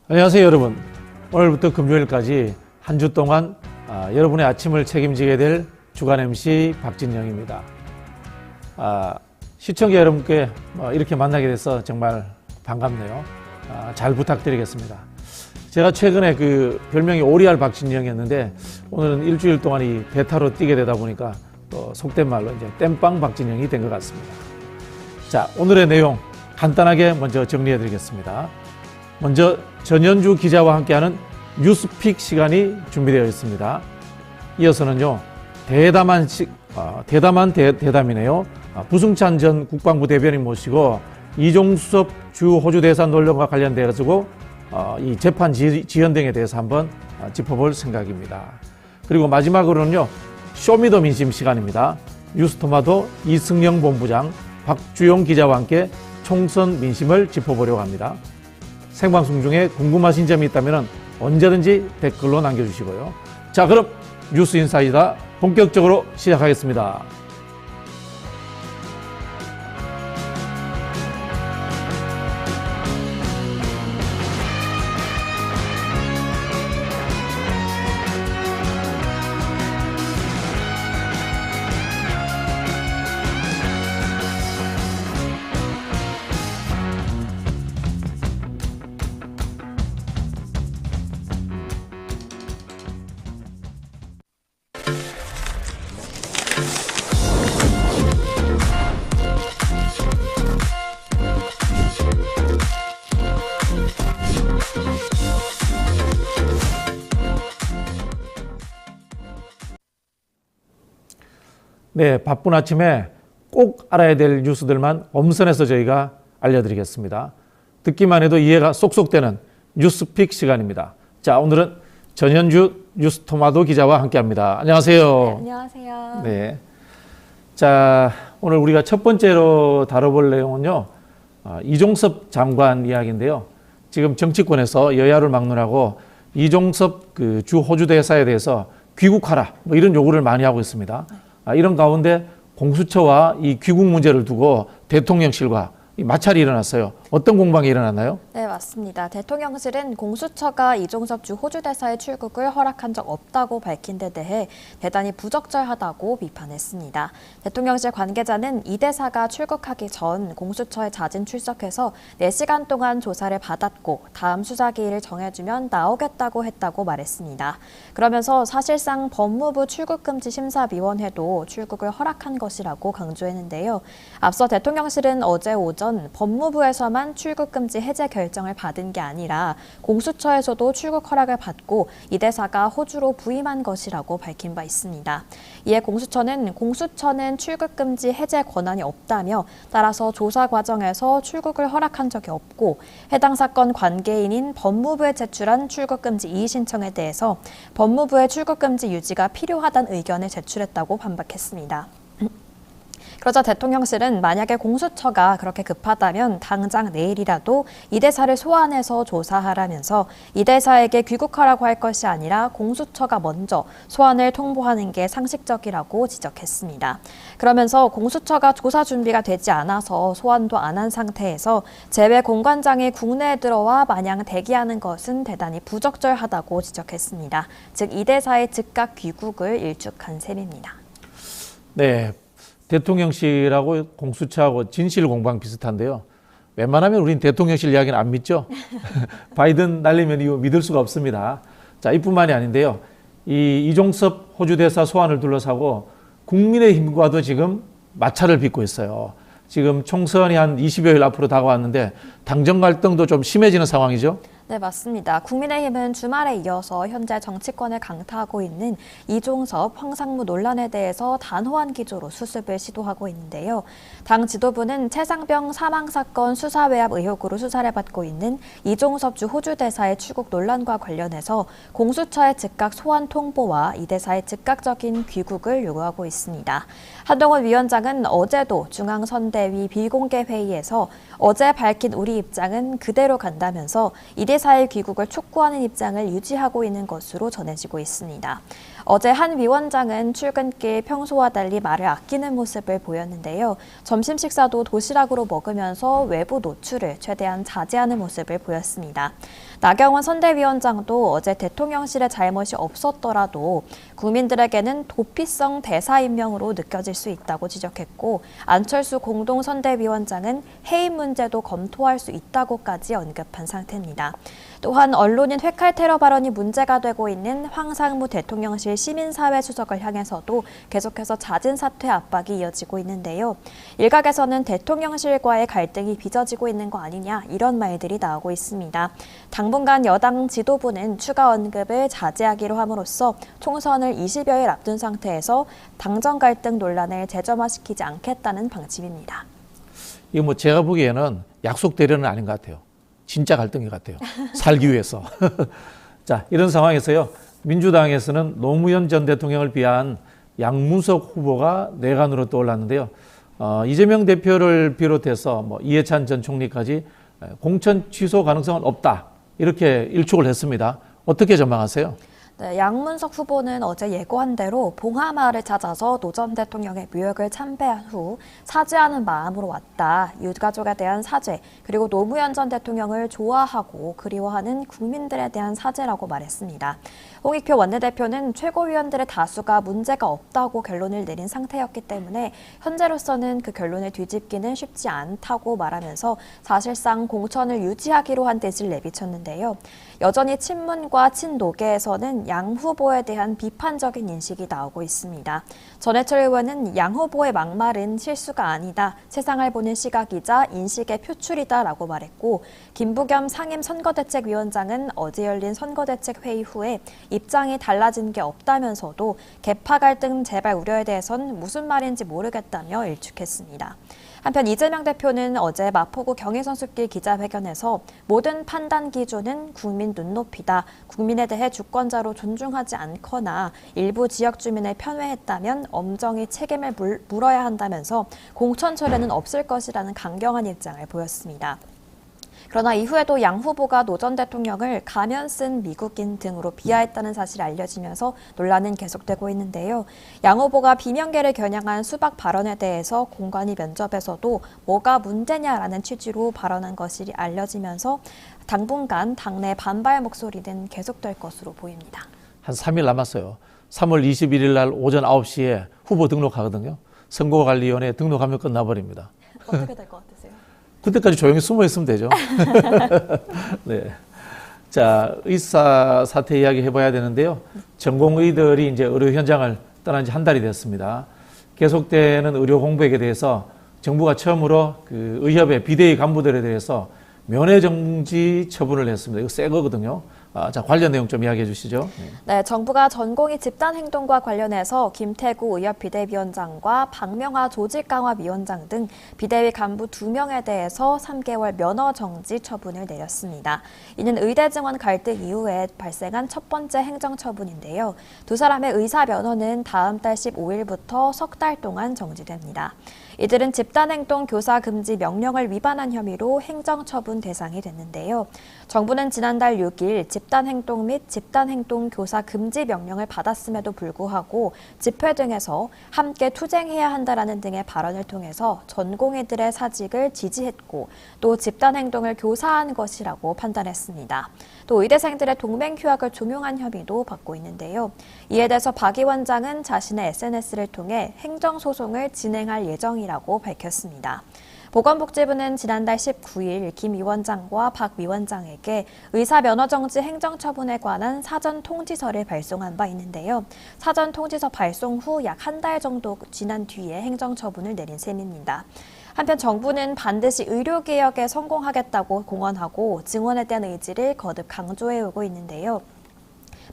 안녕하세요 여러분. 오늘부터 금요일까지 한 주 동안 여러분의 아침을 책임지게 될 주간 MC 박진영입니다. 시청자 여러분께 이렇게 만나게 돼서 정말 반갑네요. 잘 부탁드리겠습니다. 제가 최근에 그 별명이 오리알 박진영이었는데 오늘은 일주일 동안 이 베타로 뛰게 되다 보니까 속된 말로 이제 땜빵 박진영이 된 것 같습니다. 자, 오늘의 내용 간단하게 먼저 정리해 드리겠습니다. 먼저 전현주 기자와 함께하는 뉴스픽 시간이 준비되어 있습니다. 이어서는요, 대담이네요. 부승찬 전 국방부 대변인 모시고 이종섭 주 호주 대사 논란과 관련되어서 이 재판 지연 등에 대해서 한번 짚어볼 생각입니다. 그리고 마지막으로는요, 쇼미더민심 시간입니다. 뉴스토마토 이승영 본부장, 박주용 기자와 함께 총선 민심을 짚어보려고 합니다. 생방송 중에 궁금하신 점이 있다면 언제든지 댓글로 남겨주시고요. 자, 그럼 뉴스 인사이다 본격적으로 시작하겠습니다. 네, 바쁜 아침에 꼭 알아야 될 뉴스들만 엄선해서 저희가 알려드리겠습니다. 듣기만 해도 이해가 쏙쏙 되는 뉴스픽 시간입니다. 자, 오늘은 전현주 뉴스토마토 기자와 함께합니다. 안녕하세요. 네, 안녕하세요. 네, 자, 오늘 우리가 첫 번째로 다뤄볼 내용은요, 이종섭 장관 이야기인데요. 지금 정치권에서 여야를 막론하고 이종섭 그 주 호주 대사에 대해서 귀국하라 뭐 이런 요구를 많이 하고 있습니다. 이런 가운데 공수처와 이 귀국 문제를 두고 대통령실과 마찰이 일어났어요. 어떤 공방이 일어났나요? 네, 맞습니다. 대통령실은 공수처가 이종섭 주 호주 대사의 출국을 허락한 적 없다고 밝힌 데 대해 대단히 부적절하다고 비판했습니다. 대통령실 관계자는 이 대사가 출국하기 전 공수처에 자진 출석해서 4시간 동안 조사를 받았고 다음 수사 기일을 정해주면 나오겠다고 했다고 말했습니다. 그러면서 사실상 법무부 출국금지심사위원회도 출국을 허락한 것이라고 강조했는데요. 앞서 대통령실은 어제 오전 법무부에서만 출국금지 해제 결정을 받은 게 아니라 공수처에서도 출국 허락을 받고 이 대사가 호주로 부임한 것이라고 밝힌 바 있습니다. 이에 공수처는 출국금지 해제 권한이 없다며 따라서 조사 과정에서 출국을 허락한 적이 없고 해당 사건 관계인인 법무부에 제출한 출국금지 이의 신청에 대해서 법무부의 출국금지 유지가 필요하다는 의견을 제출했다고 반박했습니다. 그러자 대통령실은 만약에 공수처가 그렇게 급하다면 당장 내일이라도 이 대사를 소환해서 조사하라면서 이 대사에게 귀국하라고 할 것이 아니라 공수처가 먼저 소환을 통보하는 게 상식적이라고 지적했습니다. 그러면서 공수처가 조사 준비가 되지 않아서 소환도 안 한 상태에서 재외 공관장이 국내에 들어와 마냥 대기하는 것은 대단히 부적절하다고 지적했습니다. 즉 이 대사의 즉각 귀국을 일축한 셈입니다. 네. 대통령실하고 공수처하고 진실 공방 비슷한데요. 웬만하면 우린 대통령실 이야기는 안 믿죠. 바이든 날리면 이거 믿을 수가 없습니다. 자, 이뿐만이 아닌데요. 이종섭 호주 대사 소환을 둘러싸고 국민의힘과도 지금 마찰을 빚고 있어요. 지금 총선이 한 20여일 앞으로 다가왔는데 당정 갈등도 좀 심해지는 상황이죠. 네, 맞습니다. 국민의힘은 주말에 이어서 현재 정치권을 강타하고 있는 이종섭, 황상무 논란에 대해서 단호한 기조로 수습을 시도하고 있는데요. 당 지도부는 최상병 사망 사건 수사 외압 의혹으로 수사를 받고 있는 이종섭 주 호주 대사의 출국 논란과 관련해서 공수처의 즉각 소환 통보와 이 대사의 즉각적인 귀국을 요구하고 있습니다. 한동훈 위원장은 어제도 중앙선대위 비공개 회의에서 어제 밝힌 우리 입장은 그대로 간다면서 이 대사의 귀국을 촉구하는 입장을 유지하고 있는 것으로 전해지고 있습니다. 어제 한 위원장은 출근길 평소와 달리 말을 아끼는 모습을 보였는데요. 점심 식사도 도시락으로 먹으면서 외부 노출을 최대한 자제하는 모습을 보였습니다. 나경원 선대위원장도 어제 대통령실의 잘못이 없었더라도 국민들에게는 도피성 대사 임명으로 느껴질 수 있다고 지적했고, 안철수 공동선대위원장은 해임 문제도 검토할 수 있다고까지 언급한 상태입니다. 또한 언론인 회칼 테러 발언이 문제가 되고 있는 황상무 대통령실 시민사회 수석을 향해서도 계속해서 잦은 사퇴 압박이 이어지고 있는데요. 일각에서는 대통령실과의 갈등이 빚어지고 있는 거 아니냐, 이런 말들이 나오고 있습니다. 당분간 여당 지도부는 추가 언급을 자제하기로 함으로써 총선을 20여일 앞둔 상태에서 당정 갈등 논란을 재점화시키지 않겠다는 방침입니다. 이거 뭐 제가 보기에는 약속 대련은 아닌 것 같아요. 진짜 갈등인 것 같아요. 살기 위해서. 자, 이런 상황에서요, 민주당에서는 노무현 전 대통령을 비한 양문석 후보가 내관으로 떠올랐는데요. 이재명 대표를 비롯해서 뭐 이해찬 전 총리까지 공천 취소 가능성은 없다, 이렇게 일축을 했습니다. 어떻게 전망하세요? 네, 양문석 후보는 어제 예고한 대로 봉하마을을 찾아서 노 전 대통령의 묘역을 참배한 후 사죄하는 마음으로 왔다. 유가족에 대한 사죄, 그리고 노무현 전 대통령을 좋아하고 그리워하는 국민들에 대한 사죄라고 말했습니다. 홍익표 원내대표는 최고위원들의 다수가 문제가 없다고 결론을 내린 상태였기 때문에 현재로서는 그 결론을 뒤집기는 쉽지 않다고 말하면서 사실상 공천을 유지하기로 한 뜻을 내비쳤는데요. 여전히 친문과 친노계에서는 양 후보에 대한 비판적인 인식이 나오고 있습니다. 전해철 의원은 양 후보의 막말은 실수가 아니다, 세상을 보는 시각이자 인식의 표출이다라고 말했고, 김부겸 상임선거대책위원장은 어제 열린 선거대책회의 후에 입장이 달라진 게 없다면서도 계파 갈등 재발 우려에 대해선 무슨 말인지 모르겠다며 일축했습니다. 한편 이재명 대표는 어제 마포구 경의선숲길 기자회견에서 모든 판단 기준은 국민 눈높이다, 국민에 대해 주권자로 존중하지 않거나 일부 지역 주민을 편애했다면 엄정히 책임을 물어야 한다면서 공천 철회는 없을 것이라는 강경한 입장을 보였습니다. 그러나 이후에도 양 후보가 노 전 대통령을 가면 쓴 미국인 등으로 비하했다는 사실이 알려지면서 논란은 계속되고 있는데요. 양 후보가 비명계를 겨냥한 수박 발언에 대해서 공관위 면접에서도 뭐가 문제냐라는 취지로 발언한 것이 알려지면서 당분간 당내 반발 목소리는 계속될 것으로 보입니다. 한 3일 남았어요. 3월 21일 날 오전 9시에 후보 등록하거든요. 선거관리위원회 등록하면 끝나버립니다. 어떻게 될 것 같으세요? 그때까지 조용히 숨어 있으면 되죠. 네. 자, 의사 사태 이야기 해봐야 되는데요. 전공의들이 이제 의료 현장을 떠난 지 한 달이 됐습니다. 계속되는 의료 공백에 대해서 정부가 처음으로 그 의협의 비대위 간부들에 대해서 면회 정지 처분을 했습니다. 이거 새 거거든요. 자, 관련 내용 좀 이야기해 주시죠. 네, 정부가 전공의 집단 행동과 관련해서 김태구 의협 비대위원장과 박명하 조직강화위원장 등 비대위 간부 2명에 대해서 3개월 면허 정지 처분을 내렸습니다. 이는 의대 증원 갈등 이후에 발생한 첫 번째 행정처분인데요. 두 사람의 의사 면허는 다음 달 15일부터 석 달 동안 정지됩니다. 이들은 집단행동 교사 금지 명령을 위반한 혐의로 행정처분 대상이 됐는데요. 정부는 지난달 6일 집단행동 및 집단행동 교사 금지 명령을 받았음에도 불구하고 집회 등에서 함께 투쟁해야 한다라는 등의 발언을 통해서 전공의들의 사직을 지지했고 또 집단행동을 교사한 것이라고 판단했습니다. 또 의대생들의 동맹휴학을 종용한 혐의도 받고 있는데요. 이에 대해서 박 위원장은 자신의 SNS를 통해 행정소송을 진행할 예정이라고 밝혔습니다. 보건복지부는 지난달 19일 김 위원장과 박 위원장에게 의사 면허 정지 행정처분에 관한 사전 통지서를 발송한 바 있는데요. 사전 통지서 발송 후 약 한 달 정도 지난 뒤에 행정처분을 내린 셈입니다. 한편 정부는 반드시 의료개혁에 성공하겠다고 공언하고 증원에 대한 의지를 거듭 강조해오고 있는데요.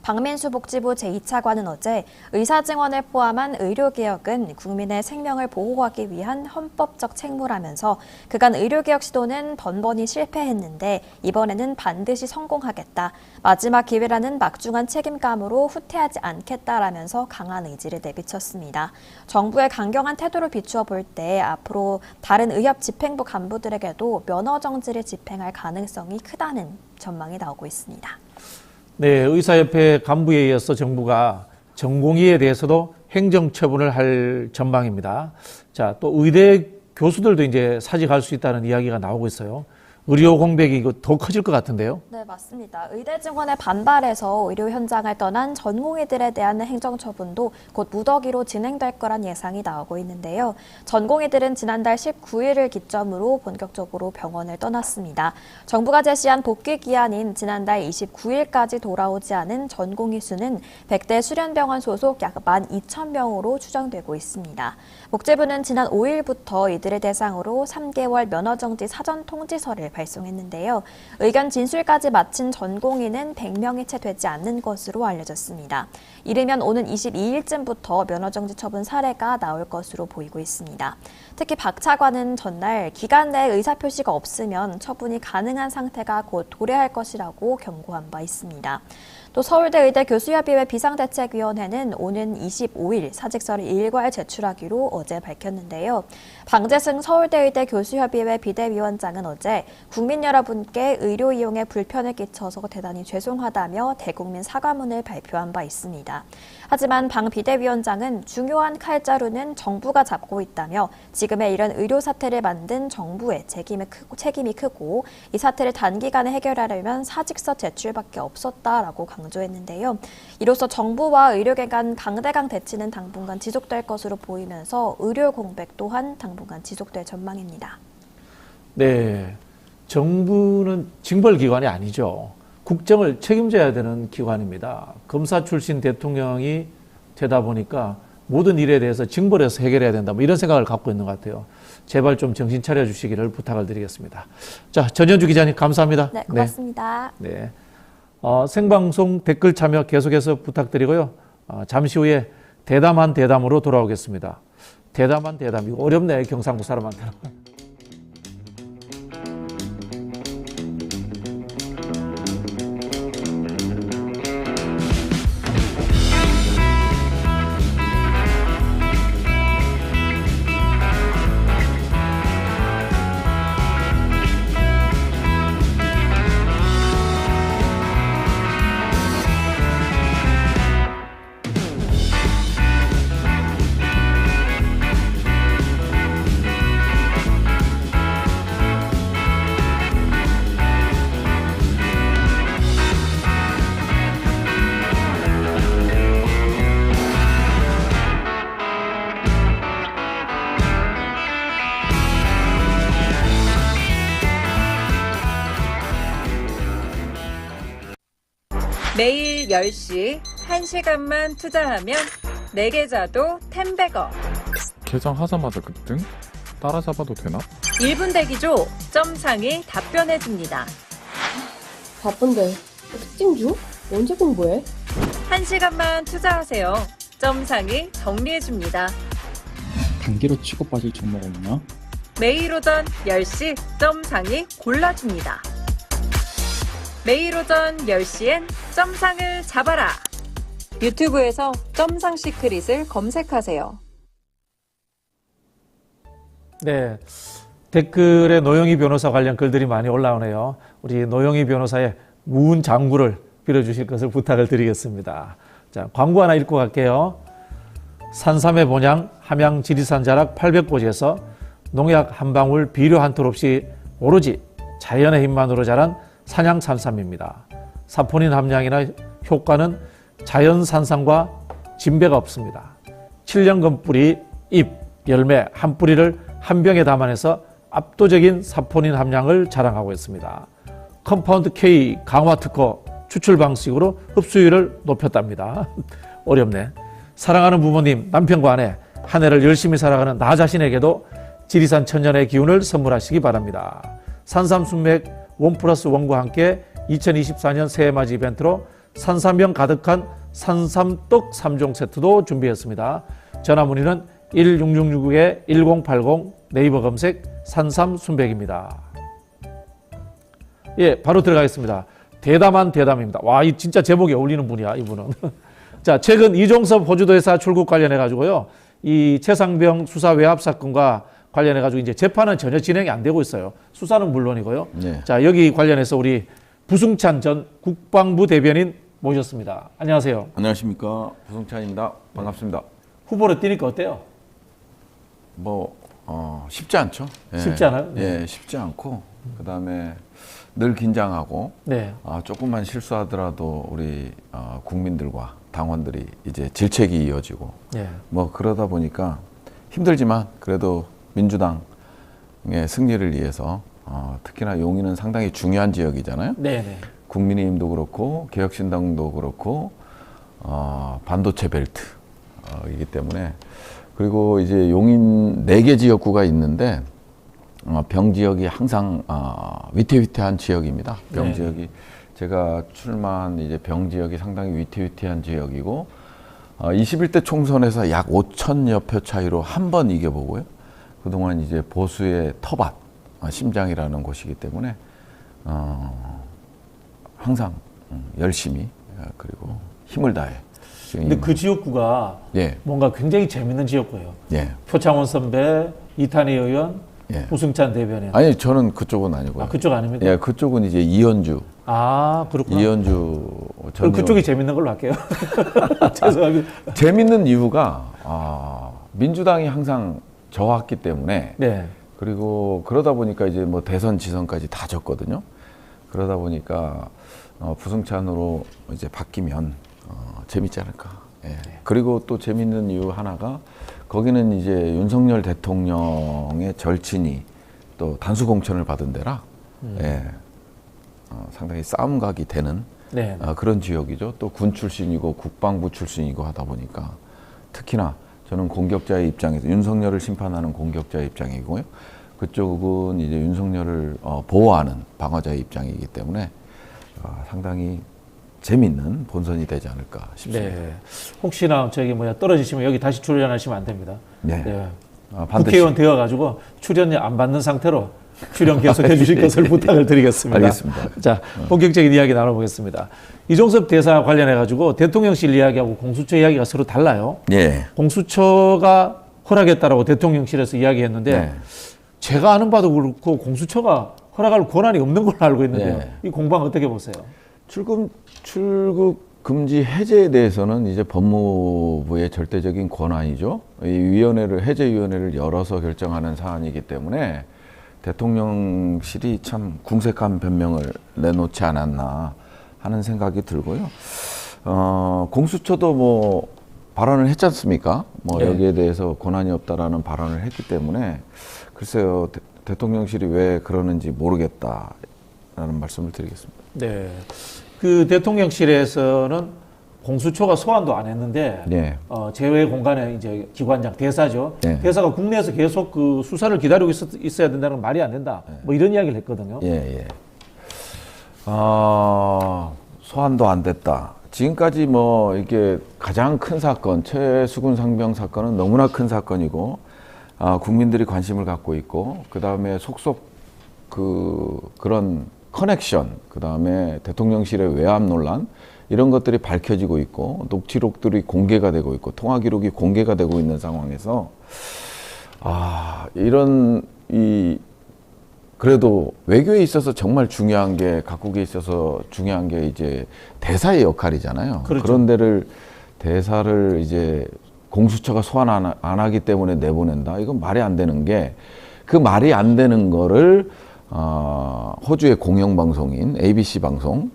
박민수 복지부 제2차관은 어제 의사증언을 포함한 의료개혁은 국민의 생명을 보호하기 위한 헌법적 책무라면서 그간 의료개혁 시도는 번번이 실패했는데 이번에는 반드시 성공하겠다. 마지막 기회라는 막중한 책임감으로 후퇴하지 않겠다라면서 강한 의지를 내비쳤습니다. 정부의 강경한 태도를 비추어 볼 때 앞으로 다른 의협 집행부 간부들에게도 면허 정지를 집행할 가능성이 크다는 전망이 나오고 있습니다. 네, 의사협회 간부에 이어서 정부가 전공의에 대해서도 행정처분을 할 전망입니다. 자, 또 의대 교수들도 이제 사직할 수 있다는 이야기가 나오고 있어요. 의료 공백이 이거 더 커질 것 같은데요. 네, 맞습니다. 의대 증원에 반발해서 의료 현장을 떠난 전공의들에 대한 행정처분도 곧 무더기로 진행될 거란 예상이 나오고 있는데요. 전공의들은 지난달 19일을 기점으로 본격적으로 병원을 떠났습니다. 정부가 제시한 복귀 기한인 지난달 29일까지 돌아오지 않은 전공의 수는 100대 수련병원 소속 약 12,000명으로 추정되고 있습니다. 복지부는 지난 5일부터 이들을 대상으로 3개월 면허정지 사전 통지서를 발송했는데요. 의견 진술까지 마친 전공의는 100명이 채 되지 않는 것으로 알려졌습니다. 이르면 오는 22일쯤부터 면허정지 처분 사례가 나올 것으로 보이고 있습니다. 특히 박 차관은 전날 기간 내에 의사표시가 없으면 처분이 가능한 상태가 곧 도래할 것이라고 경고한 바 있습니다. 또 서울대 의대 교수협의회 비상대책위원회는 오는 25일 사직서를 일괄 제출하기로 어제 밝혔는데요. 방재승 서울대 의대 교수협의회 비대위원장은 어제 국민 여러분께 의료 이용에 불편을 끼쳐서 대단히 죄송하다며 대국민 사과문을 발표한 바 있습니다. 하지만 방 비대위원장은 중요한 칼자루는 정부가 잡고 있다며 지금의 이런 의료 사태를 만든 정부의 책임이 크고 이 사태를 단기간에 해결하려면 사직서 제출밖에 없었다라고 강조했는데요. 이로써 정부와 의료계 간 강대강 대치는 당분간 지속될 것으로 보이면서 의료 공백 또한 당분간 지속될 전망입니다. 네, 정부는 징벌기관이 아니죠. 국정을 책임져야 되는 기관입니다. 검사 출신 대통령이 되다 보니까 모든 일에 대해서 징벌해서 해결해야 된다. 뭐 이런 생각을 갖고 있는 것 같아요. 제발 좀 정신 차려 주시기를 부탁을 드리겠습니다. 자, 전현주 기자님 감사합니다. 네, 고맙습니다. 네. 생방송 댓글 참여 계속해서 부탁드리고요. 잠시 후에 대담한 대담으로 돌아오겠습니다. 대담한 대담, 이거 어렵네, 경상도 사람한테는. 매일 10시 1시간만 투자하면 내 계좌도 10배거. 계장하자마자 급등? 따라잡아도 되나? 1분 대기조 점상이 답변해줍니다. 바쁜데 특징 중? 언제 공부해? 1시간만 투자하세요. 점상이 정리해줍니다. 단기로 치고 빠질 종목 없나? 매일 오전 10시 점상이 골라줍니다. 매일 오전 10시엔 점상을 잡아라. 유튜브에서 점상 시크릿을 검색하세요. 네, 댓글에 노영희 변호사 관련 글들이 많이 올라오네요. 우리 노영희 변호사의 무은 장구를 빌어주실 것을 부탁을 드리겠습니다. 자, 광고 하나 읽고 갈게요. 산삼의 본향 함양 지리산 자락 800고지에서 농약 한 방울 비료 한 톨 없이 오로지 자연의 힘만으로 자란 산양 산삼입니다. 사포닌 함량이나 효과는 자연 산삼과 진배가 없습니다. 7년근 뿌리, 잎, 열매 한 뿌리를 한 병에 담아내서 압도적인 사포닌 함량을 자랑하고 있습니다. 컴파운드 K 강화 특허 추출 방식으로 흡수율을 높였답니다. 어렵네. 사랑하는 부모님, 남편과 아내, 한 해를 열심히 살아가는 나 자신에게도 지리산 천년의 기운을 선물하시기 바랍니다. 산삼 순맥 원 플러스 원과 함께 2024년 새해맞이 이벤트로 산삼병 가득한 산삼떡 3종 세트도 준비했습니다. 전화 문의는 1666-1080 네이버 검색 산삼 순백입니다. 예, 바로 들어가겠습니다. 대담한 대담입니다. 와, 이 진짜 제목에 어울리는 분이야, 이분은. 자, 최근 이종섭 호주대사 출국 관련해 가지고요. 이 최상병 수사 외압 사건과 관련해 가지고 이제 재판은 전혀 진행이 안 되고 있어요. 수사는 물론이고요. 네. 자, 여기 관련해서 우리 부승찬 전 국방부 대변인 모셨습니다. 안녕하세요. 안녕하십니까, 부승찬입니다. 반갑습니다. 후보로 뛰니까 어때요? 쉽지 않죠. 예. 쉽지 않아요? 예, 쉽지 않고 그다음에 늘 긴장하고 네. 조금만 실수하더라도 우리 국민들과 당원들이 이제 질책이 이어지고 네. 그러다 보니까 힘들지만 그래도 민주당의 승리를 위해서 특히나 용인은 상당히 중요한 지역이잖아요. 네. 국민의힘도 그렇고 개혁신당도 그렇고 반도체 벨트이기 때문에 그리고 이제 용인 4개 지역구가 있는데 병 지역이 항상 위태위태한 지역입니다. 병 네. 지역이 제가 출마한 이제 병 지역이 상당히 위태위태한 지역이고 21대 총선에서 약 5천여 표 차이로 한 번 이겨보고요. 그동안 이제 보수의 터밭 심장이라는 곳이기 때문에 항상 열심히 그리고 힘을 다해. 근데 그 지역구가 예. 뭔가 굉장히 재밌는 지역구예요. 예. 표창원 선배, 이탄희 의원, 예. 부승찬 대변인. 아니 저는 그쪽은 아니고요. 그쪽 아닙니까? 예, 그쪽은 이제 이현주. 그렇구나. 이현주 그럼 그쪽이 재밌는 걸로 할게요. 죄송합니다. 재밌는 이유가 민주당이 항상 져왔기 때문에 네. 그리고 그러다 보니까 이제 대선 지선까지 다 졌거든요. 그러다 보니까 부승찬으로 이제 바뀌면 재밌지 않을까. 예. 그리고 또 재밌는 이유 하나가 거기는 이제 윤석열 대통령의 절친이 또 단수 공천을 받은 데라 예. 상당히 싸움각이 되는 네. 그런 지역이죠. 또 군 출신이고 국방부 출신이고 하다 보니까 특히나 저는 공격자의 입장에서 윤석열을 심판하는 공격자의 입장이고요. 그쪽은 이제 윤석열을 보호하는 방어자의 입장이기 때문에 상당히 재밌는 본선이 되지 않을까 싶습니다. 네. 혹시나 떨어지시면 여기 다시 출연하시면 안 됩니다. 네. 네. 반드시. 국회의원 되어가지고 출연료 안 받는 상태로 출연 계속해 주실 것을 부탁을 드리겠습니다. 알겠습니다. 자, 본격적인 이야기 나눠보겠습니다. 이종섭 대사 관련해가지고 대통령실 이야기하고 공수처 이야기가 서로 달라요. 예. 공수처가 허락했다라고 대통령실에서 이야기했는데 네. 제가 아는 바도 그렇고 공수처가 허락할 권한이 없는 걸로 알고 있는데요. 네. 이 공방 어떻게 보세요? 출국 금지 해제에 대해서는 이제 법무부의 절대적인 권한이죠. 이 해제위원회를 열어서 결정하는 사안이기 때문에 대통령실이 참 궁색한 변명을 내놓지 않았나 하는 생각이 들고요. 공수처도 발언을 했지 않습니까? 네. 여기에 대해서 권한이 없다라는 발언을 했기 때문에 글쎄요, 대통령실이 왜 그러는지 모르겠다라는 말씀을 드리겠습니다. 네. 그 대통령실에서는 공수처가 소환도 안 했는데 네. 제외 공간에 이제 기관장 대사죠. 네. 대사가 국내에서 계속 그 수사를 기다리고 있어야 된다는 건 말이 안 된다. 이런 이야기를 했거든요. 예. 소환도 안 됐다. 지금까지 이게 가장 큰 사건, 최수근 상병 사건은 너무나 큰 사건이고, 국민들이 관심을 갖고 있고, 그 다음에 속속 그런 커넥션, 그 다음에 대통령실의 외압 논란, 이런 것들이 밝혀지고 있고, 녹취록들이 공개가 되고 있고, 통화 기록이 공개가 되고 있는 상황에서, 그래도 외교에 있어서 정말 중요한 게, 각국에 있어서 중요한 게 이제 대사의 역할이잖아요. 그렇죠. 그런 대사를 이제 공수처가 소환 안 하기 때문에 내보낸다. 이건 말이 안 되는 게, 그 말이 안 되는 거를, 호주의 공영방송인 ABC 방송,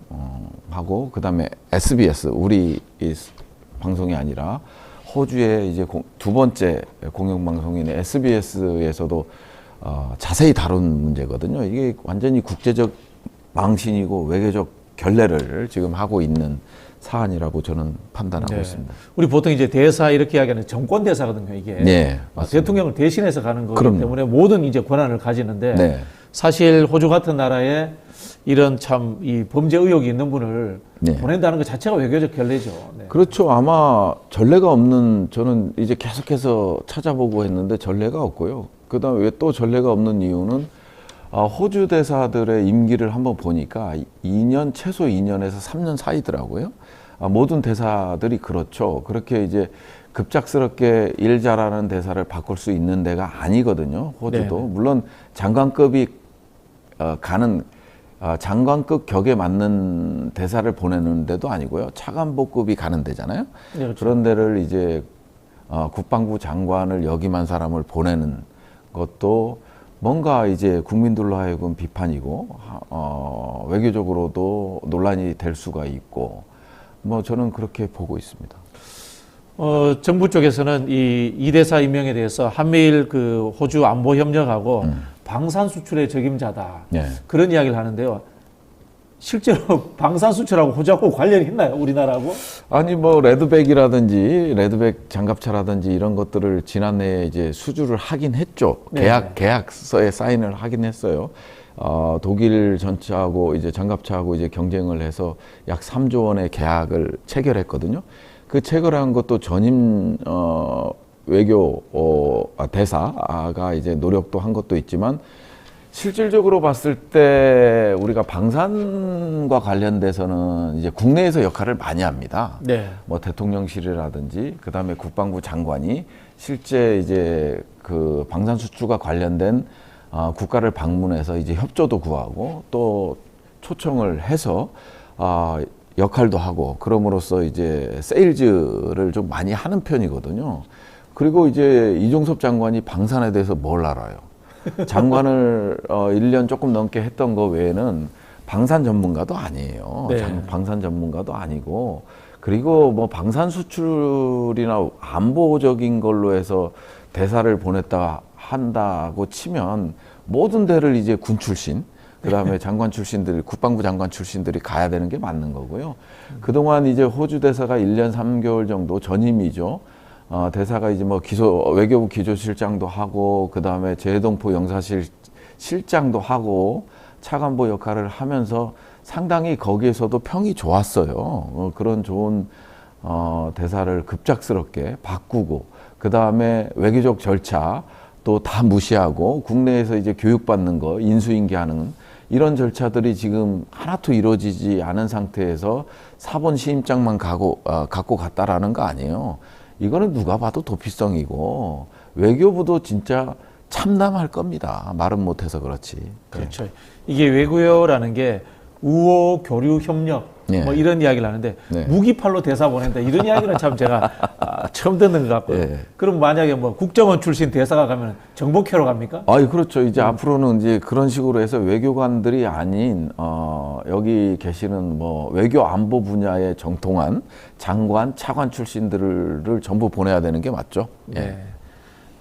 하고, 그 다음에 SBS, 우리 방송이 아니라, 호주의 이제 두 번째 공영방송인 SBS에서도 자세히 다룬 문제거든요. 이게 완전히 국제적 망신이고 외교적 결례를 지금 하고 있는 사안이라고 저는 판단하고 네. 있습니다. 우리 보통 이제 대사 이렇게 이야기하는 정권 대사거든요, 이게. 네, 맞습니다. 대통령을 대신해서 가는 거기 그럼요. 때문에 모든 이제 권한을 가지는데 네. 사실 호주 같은 나라에 이런 참 이 범죄 의혹이 있는 분을 네. 보낸다는 것 자체가 외교적 결례죠. 네. 그렇죠. 아마 전례가 없는, 저는 이제 계속해서 찾아보고 했는데 전례가 없고요. 그 다음에 왜 또 전례가 없는 이유는 호주 대사들의 임기를 한번 보니까 2년, 최소 2년에서 3년 사이더라고요. 모든 대사들이 그렇죠. 그렇게 이제 급작스럽게 일 잘하는 대사를 바꿀 수 있는 데가 아니거든요. 호주도. 네네. 물론 장관급이 가는 장관급 격에 맞는 대사를 보내는 데도 아니고요. 차관보급이 가는 데잖아요. 네, 그렇죠. 그런 데를 이제 국방부 장관을 역임한 사람을 보내는 것도 뭔가 이제 국민들로 하여금 비판이고 외교적으로도 논란이 될 수가 있고 뭐 저는 그렇게 보고 있습니다. 정부 쪽에서는 이 대사 임명에 대해서 한미일 그 호주 안보 협력하고 방산 수출의 적임자다. 네. 그런 이야기를 하는데요. 실제로 방산 수출하고 호주하고 관련이 있나요? 우리나라하고? 아니 뭐 레드백이라든지 레드백 장갑차라든지 이런 것들을 지난해에 이제 수주를 하긴 했죠. 네. 계약서에 사인을 하긴 했어요. 독일 전차하고 이제 장갑차하고 이제 경쟁을 해서 약 3조 원의 계약을 체결했거든요. 그 체결한 것도 전임 외교 대사가 이제 노력도 한 것도 있지만 실질적으로 봤을 때 우리가 방산과 관련돼서는 이제 국내에서 역할을 많이 합니다. 네. 뭐 대통령실이라든지 그다음에 국방부 장관이 실제 이제 그 방산 수출과 관련된 국가를 방문해서 이제 협조도 구하고 또 초청을 해서 역할도 하고 그럼으로써 이제 세일즈를 좀 많이 하는 편이거든요. 그리고 이제 이종섭 장관이 방산에 대해서 뭘 알아요? 장관을 1년 조금 넘게 했던 거 외에는 방산 전문가도 아니에요. 네. 방산 전문가도 아니고 그리고 뭐 방산 수출이나 안보적인 걸로 해서 대사를 보냈다 한다고 치면 모든 데를 이제 군 출신 그다음에 장관 출신들이 국방부 장관 출신들이 가야 되는 게 맞는 거고요. 그동안 이제 호주 대사가 1년 3개월 정도 전임이죠. 대사가 이제 뭐 외교부 기조실장도 하고 그다음에 재동포 영사실 실장도 하고 차관보 역할을 하면서 상당히 거기에서도 평이 좋았어요. 그런 좋은 대사를 급작스럽게 바꾸고 그다음에 외교적 절차 또 다 무시하고 국내에서 이제 교육받는 거 인수인계하는 이런 절차들이 지금 하나도 이루어지지 않은 상태에서 사본 시임장만 갖고 갔다라는 거 아니에요. 이거는 누가 봐도 도피성이고 외교부도 진짜 참담할 겁니다. 말은 못해서 그렇지. 그렇죠. 이게 외교라는 게 우호 교류 협력 네. 뭐 이런 이야기를 하는데 네. 무기팔로 대사 보낸다 이런 이야기는 참 제가 처음 듣는 것 같고요. 네. 그럼 만약에 뭐 국정원 출신 대사가 가면 정복회로 갑니까? 그렇죠. 이제 앞으로는 이제 그런 식으로 해서 외교관들이 아닌 여기 계시는 뭐 외교 안보 분야에 정통한 장관, 차관 출신들을 전부 보내야 되는 게 맞죠. 네.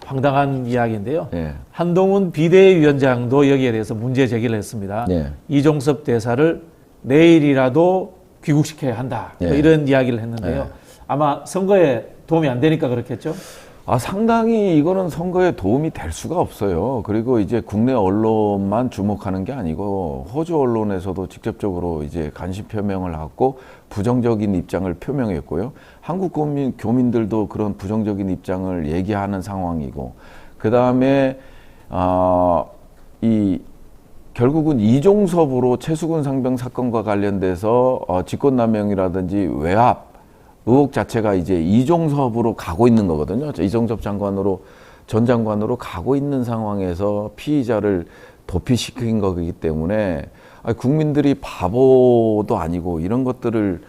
황당한 이야기인데요. 예. 한동훈 비대위원장도 여기에 대해서 문제 제기를 했습니다. 예. 이종섭 대사를 내일이라도 귀국시켜야 한다. 뭐 예. 이런 이야기를 했는데요. 예. 아마 선거에 도움이 안 되니까 그렇겠죠? 상당히 이거는 선거에 도움이 될 수가 없어요. 그리고 이제 국내 언론만 주목하는 게 아니고 호주 언론에서도 직접적으로 이제 관심 표명을 하고 부정적인 입장을 표명했고요. 한국 교민들도 그런 부정적인 입장을 얘기하는 상황이고, 그 다음에 결국은 이종섭으로 최수근 상병 사건과 관련돼서 직권남용이라든지 외압 의혹 자체가 이제 이종섭으로 가고 있는 거거든요. 이종섭 전 장관으로 가고 있는 상황에서 피의자를 도피시킨 거기 때문에 국민들이 바보도 아니고 이런 것들을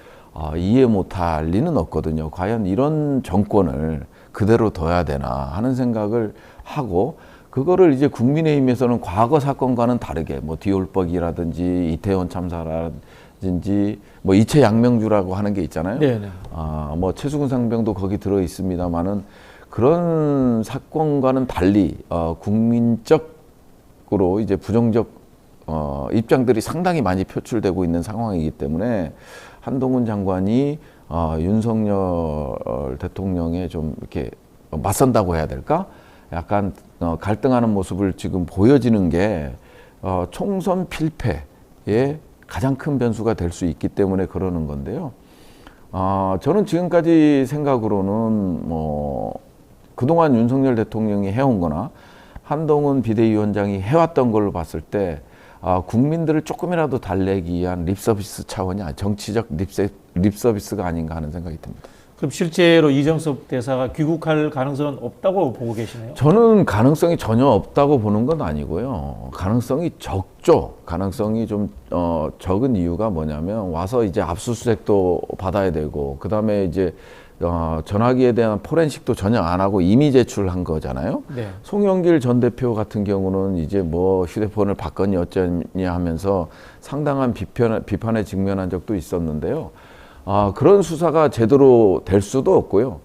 이해 못할 리는 없거든요. 과연 이런 정권을 그대로 둬야 되나 하는 생각을 하고, 그거를 이제 국민의힘에서는 과거 사건과는 다르게 뭐 디올법이라든지 이태원 참사라든지 뭐 이채 양명주라고 하는 게 있잖아요. 네네. 뭐 최수근 상병도 거기 들어 있습니다만은 그런 사건과는 달리 국민적으로 이제 부정적 입장들이 상당히 많이 표출되고 있는 상황이기 때문에 한동훈 장관이 윤석열 대통령에 좀 이렇게 맞선다고 해야 될까? 약간 갈등하는 모습을 지금 보여지는 게 총선 필패의 가장 큰 변수가 될 수 있기 때문에 그러는 건데요. 저는 지금까지 생각으로는 뭐 그동안 윤석열 대통령이 해온 거나 한동훈 비대위원장이 해왔던 걸로 봤을 때 국민들을 조금이라도 달래기 위한 립서비스 차원이 정치적 립서비스가 아닌가 하는 생각이 듭니다. 그럼 실제로 이정섭 대사가 귀국할 가능성은 없다고 보고 계시네요. 저는 가능성이 전혀 없다고 보는 건 아니고요. 가능성이 적죠. 가능성이 좀 적은 이유가 뭐냐면 와서 이제 압수수색도 받아야 되고 그다음에 이제 전화기에 대한 포렌식도 전혀 안 하고 이미 제출한 거잖아요. 네. 송영길 전 대표 같은 경우는 이제 뭐 휴대폰을 받거니 어쩌냐 하면서 상당한 비판에 직면한 적도 있었는데요. 그런 수사가 제대로 될 수도 없고요.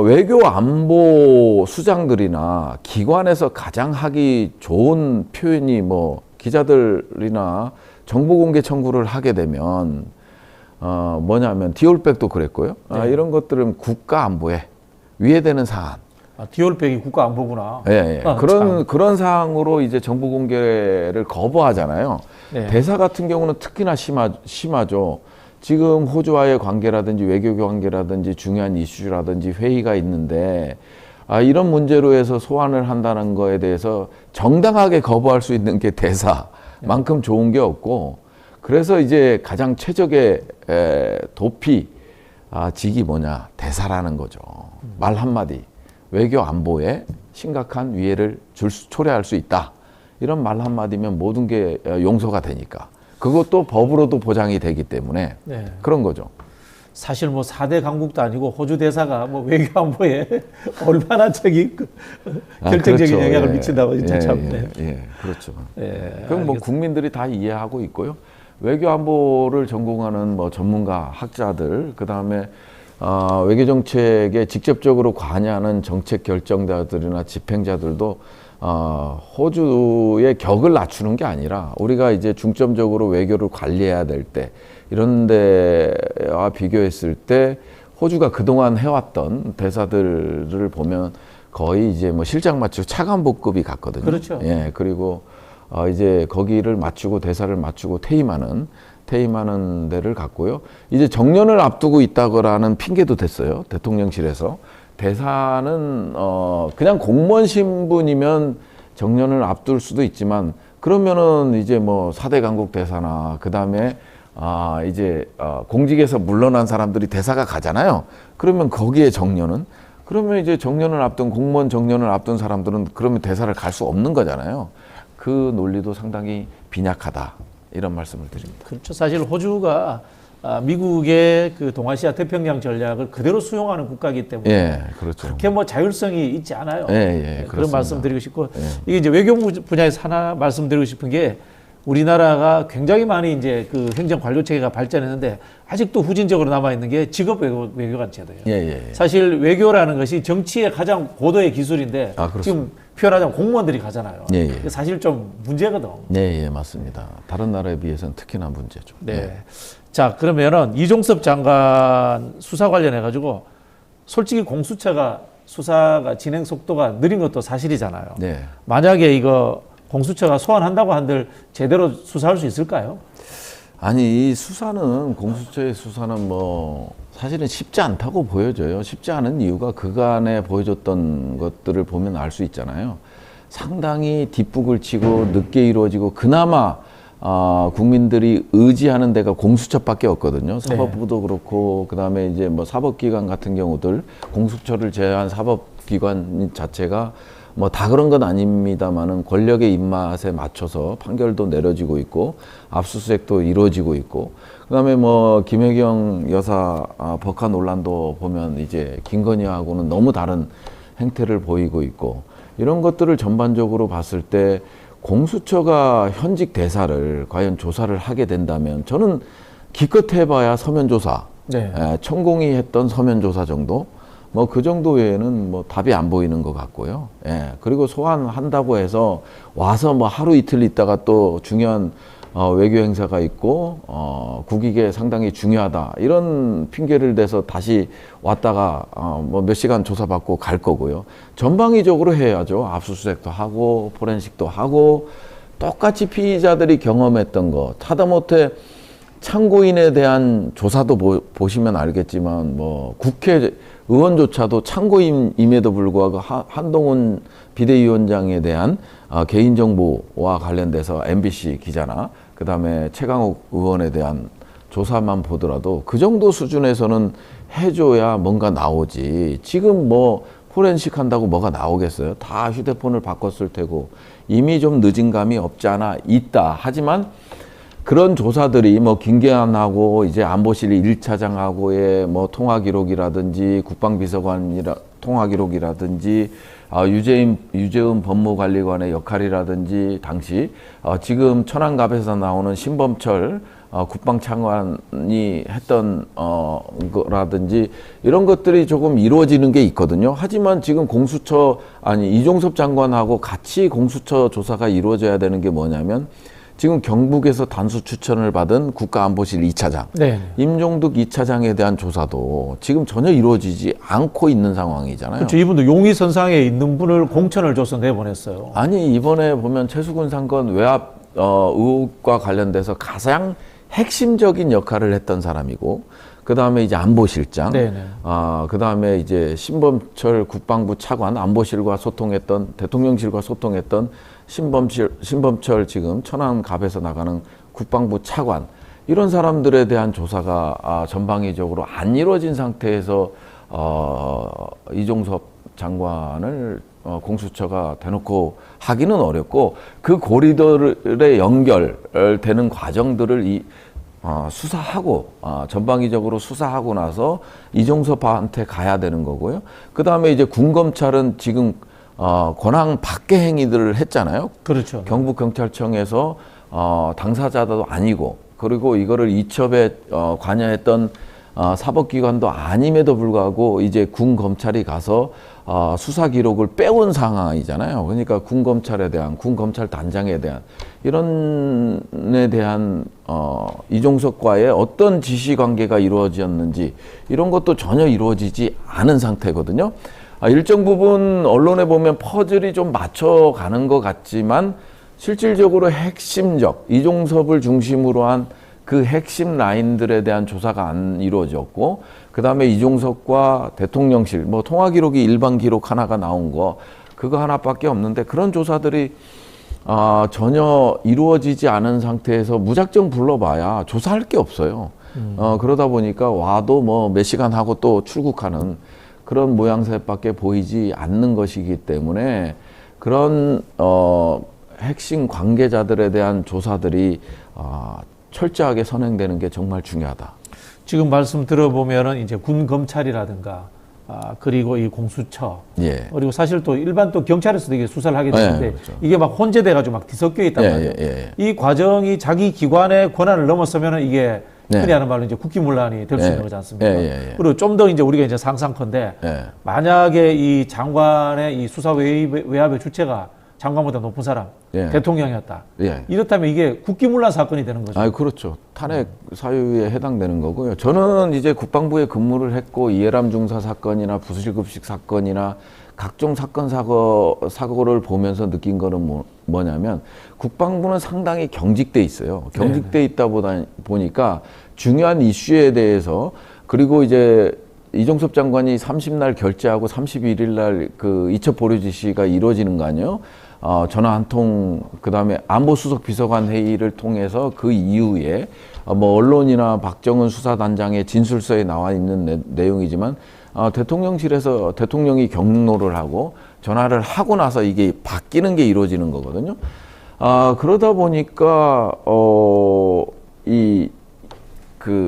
외교 안보 수장들이나 기관에서 가장 하기 좋은 표현이 뭐 기자들이나 정보 공개 청구를 하게 되면 뭐냐면 디올백도 그랬고요. 네. 이런 것들은 국가 안보에 위해되는 사안. 디올백이 국가 안보구나. 예, 예. 참. 그런 사항으로 이제 정보 공개를 거부하잖아요. 네. 대사 같은 경우는 특히나 심하죠. 지금 호주와의 관계라든지 외교 관계라든지 중요한 이슈라든지 회의가 있는데 이런 문제로 해서 소환을 한다는 거에 대해서 정당하게 거부할 수 있는 게 대사만큼 좋은 게 없고 그래서 이제 가장 최적의 직이 뭐냐 대사라는 거죠. 말 한마디 외교 안보에 심각한 위해를 초래할 수 있다. 이런 말 한마디면 모든 게 용서가 되니까. 그것도 법으로도 보장이 되기 때문에 네. 그런 거죠. 사실 뭐 4대 강국도 아니고 호주 대사가 뭐 외교 안보에 얼마나 결정적인 그렇죠. 영향을 예. 미친다고 진짜 참. 네. 그렇죠. 예, 그럼 뭐 알겠습니다. 국민들이 다 이해하고 있고요. 외교 안보를 전공하는 뭐 전문가, 학자들, 그 다음에 외교 정책에 직접적으로 관여하는 정책 결정자들이나 집행자들도 호주의 격을 낮추는 게 아니라 우리가 이제 중점적으로 외교를 관리해야 될 때 이런 데와 비교했을 때 호주가 그동안 해왔던 대사들을 보면 거의 이제 뭐 실장 맞추고 차관복급이 같거든요. 그렇죠. 예, 그리고 이제 거기를 맞추고 대사를 맞추고 퇴임하는 데를 갔고요. 이제 정년을 앞두고 있다고라는 핑계도 됐어요. 대통령실에서. 대사는 그냥 공무원 신분이면 정년을 앞둘 수도 있지만 그러면은 이제 뭐 4대 강국 대사나 그다음에 이제 공직에서 물러난 사람들이 대사가 가잖아요. 그러면 거기에 정년은 그러면 이제 정년을 앞둔 공무원 정년을 앞둔 사람들은 그러면 대사를 갈 수 없는 거잖아요. 그 논리도 상당히 빈약하다. 이런 말씀을 드립니다. 그렇죠. 사실 호주가 미국의 그 동아시아 태평양 전략을 그대로 수용하는 국가이기 때문에 예, 그렇죠. 그렇게 뭐 자율성이 있지 않아요. 그런 그런 말씀 드리고 싶고 예. 이게 이제 외교 분야에서 하나 말씀드리고 싶은 게 우리나라가 굉장히 많이 이제 그 행정 관료 체계가 발전했는데 아직도 후진적으로 남아 있는 게 직업 외교관 제도예요. 사실 외교라는 것이 정치의 가장 고도의 기술인데 지금 표현하자면 공무원들이 가잖아요. 사실 좀 문제거든. 네, 맞습니다. 다른 나라에 비해서는 특히나 문제죠. 네. 자, 그러면은 이종섭 장관 수사 관련해 가지고 솔직히 공수처가 수사가 진행 속도가 느린 것도 사실이잖아요. 네. 만약에 이거 공수처가 소환한다고 한들 제대로 수사할 수 있을까요? 아니, 이 수사는 공수처의 수사는 뭐 사실은 쉽지 않다고 보여져요. 쉽지 않은 이유가 그간에 보여줬던 것들을 보면 알 수 있잖아요. 상당히 뒷북을 치고 늦게 이루어지고 그나마 국민들이 의지하는 데가 공수처밖에 없거든요. 사법부도 그렇고 그다음에 이제 뭐 사법기관 같은 경우들 공수처를 제외한 사법기관 자체가 뭐 다 그런 건 아닙니다만은 권력의 입맛에 맞춰서 판결도 내려지고 있고 압수수색도 이루어지고 있고 그다음에 뭐 김혜경 여사 법화 논란도 보면 이제 김건희하고는 너무 다른 행태를 보이고 있고 이런 것들을 전반적으로 봤을 때 공수처가 현직 대사를 과연 조사를 하게 된다면 저는 기껏 해봐야 서면조사, 천공이 했던 서면조사 정도 뭐 그 정도 외에는 뭐 답이 안 보이는 것 같고요. 그리고 소환한다고 해서 와서 뭐 하루 이틀 있다가 또 중요한 외교 행사가 있고 국익에 상당히 중요하다 이런 핑계를 대서 다시 왔다가 뭐 몇 시간 조사받고 갈 거고요. 전방위적으로 해야죠. 압수수색도 하고 포렌식도 하고 똑같이 피의자들이 경험했던 거 하다못해 참고인에 대한 조사도 보시면 알겠지만 뭐 국회의원조차도 참고인임에도 불구하고 한동훈 비대위원장에 대한 개인정보와 관련돼서 MBC 기자나 그다음에 최강욱 의원에 대한 조사만 보더라도 그 정도 수준에서는 해줘야 뭔가 나오지. 지금 뭐 포렌식 한다고 뭐가 나오겠어요? 다 휴대폰을 바꿨을 테고 이미 좀 늦은 감이 없지 않아 있다. 하지만 그런 조사들이 뭐 김계한하고 이제 안보실 1차장하고의 뭐 통화 기록이라든지 국방비서관이라 통화 기록이라든지 유재은 법무관리관의 역할이라든지 당시 지금 천안갑에서 나오는 신범철 국방장관이 했던 거라든지 이런 것들이 조금 이루어지는 게 있거든요. 하지만 지금 이종섭 장관하고 같이 공수처 조사가 이루어져야 되는 게 뭐냐면 지금 경북에서 단수 추천을 받은 국가안보실 2차장, 네. 임종득 2차장에 대한 조사도 지금 전혀 이루어지지 않고 있는 상황이잖아요. 그렇죠. 이분도 용의선상에 있는 분을 공천을 줘서 내보냈어요. 아니 이번에 보면 최수근 상권 외압 의혹과 관련돼서 가장 핵심적인 역할을 했던 사람이고, 그 다음에 이제 안보실장, 그 다음에 이제 신범철 국방부 차관, 안보실과 소통했던, 대통령실과 소통했던 신범철 지금 천안갑에서 나가는 국방부 차관, 이런 사람들에 대한 조사가 전방위적으로 안 이루어진 상태에서 이종섭 장관을 공수처가 대놓고 하기는 어렵고, 그 고리들의 연결되는 과정들을 수사하고 전방위적으로 수사하고 나서 이종섭한테 가야 되는 거고요. 그 다음에 이제 군검찰은 지금 권한 밖의 행위들을 했잖아요. 그렇죠. 경북경찰청에서 당사자도 아니고, 그리고 이거를 이첩에 관여했던 사법기관도 아님에도 불구하고 이제 군검찰이 가서 수사 기록을 빼온 상황이잖아요. 그러니까 군검찰에 대한, 군검찰 단장에 대한 이런에 대한 이종석과의 어떤 지시관계가 이루어졌는지 이런 것도 전혀 이루어지지 않은 상태거든요. 일정 부분 언론에 보면 퍼즐이 좀 맞춰가는 것 같지만 실질적으로 핵심적, 이종섭을 중심으로 한 그 핵심 라인들에 대한 조사가 안 이루어졌고, 그 다음에 이종섭과 대통령실, 뭐 통화 기록이 일반 기록 하나가 나온 거, 그거 하나밖에 없는데 그런 조사들이 전혀 이루어지지 않은 상태에서 무작정 불러봐야 조사할 게 없어요. 그러다 보니까 와도 뭐 몇 시간 하고 또 출국하는 그런 모양새밖에 보이지 않는 것이기 때문에 그런 핵심 관계자들에 대한 조사들이 철저하게 선행되는 게 정말 중요하다. 지금 말씀 들어보면은 이제 군 검찰이라든가 그리고 이 공수처, 예. 그리고 사실 또 일반 또 경찰에서도 이게 수사를 하게 되는데, 그렇죠. 이게 막 혼재돼가지고 막 뒤섞여 있단 말이에요. 이 과정이 자기 기관의 권한을 넘어서면은 이게 흔히 하는 말로 이제 국기문란이 될 수 있는 거지 않습니까? 그리고 좀 더 이제 우리가 이제 상상컨대 만약에 이 장관의 이 수사 외압의 주체가 장관보다 높은 사람, 대통령이었다. 이렇다면 이게 국기문란 사건이 되는 거죠. 그렇죠. 탄핵 사유에 해당되는 거고요. 저는 이제 국방부에 근무를 했고, 이해람 중사 사건이나 부실급식 사건이나 각종 사건 사고를 보면서 느낀 거는 뭐냐면 국방부는 상당히 경직돼 있어요. 경직돼 있다 보니까 중요한 이슈에 대해서, 그리고 이제 이종섭 장관이 30날 결재하고 31일 날 그 이첩 보류 지시가 이루어지는 거 아니에요? 전화 한 통, 그 다음에 안보수석 비서관 회의를 통해서 그 이후에 뭐 언론이나 박정은 수사단장의 진술서에 나와 있는 내용이지만 대통령실에서 대통령이 경로를 하고 전화를 하고 나서 이게 바뀌는 게 이루어지는 거거든요. 그러다 보니까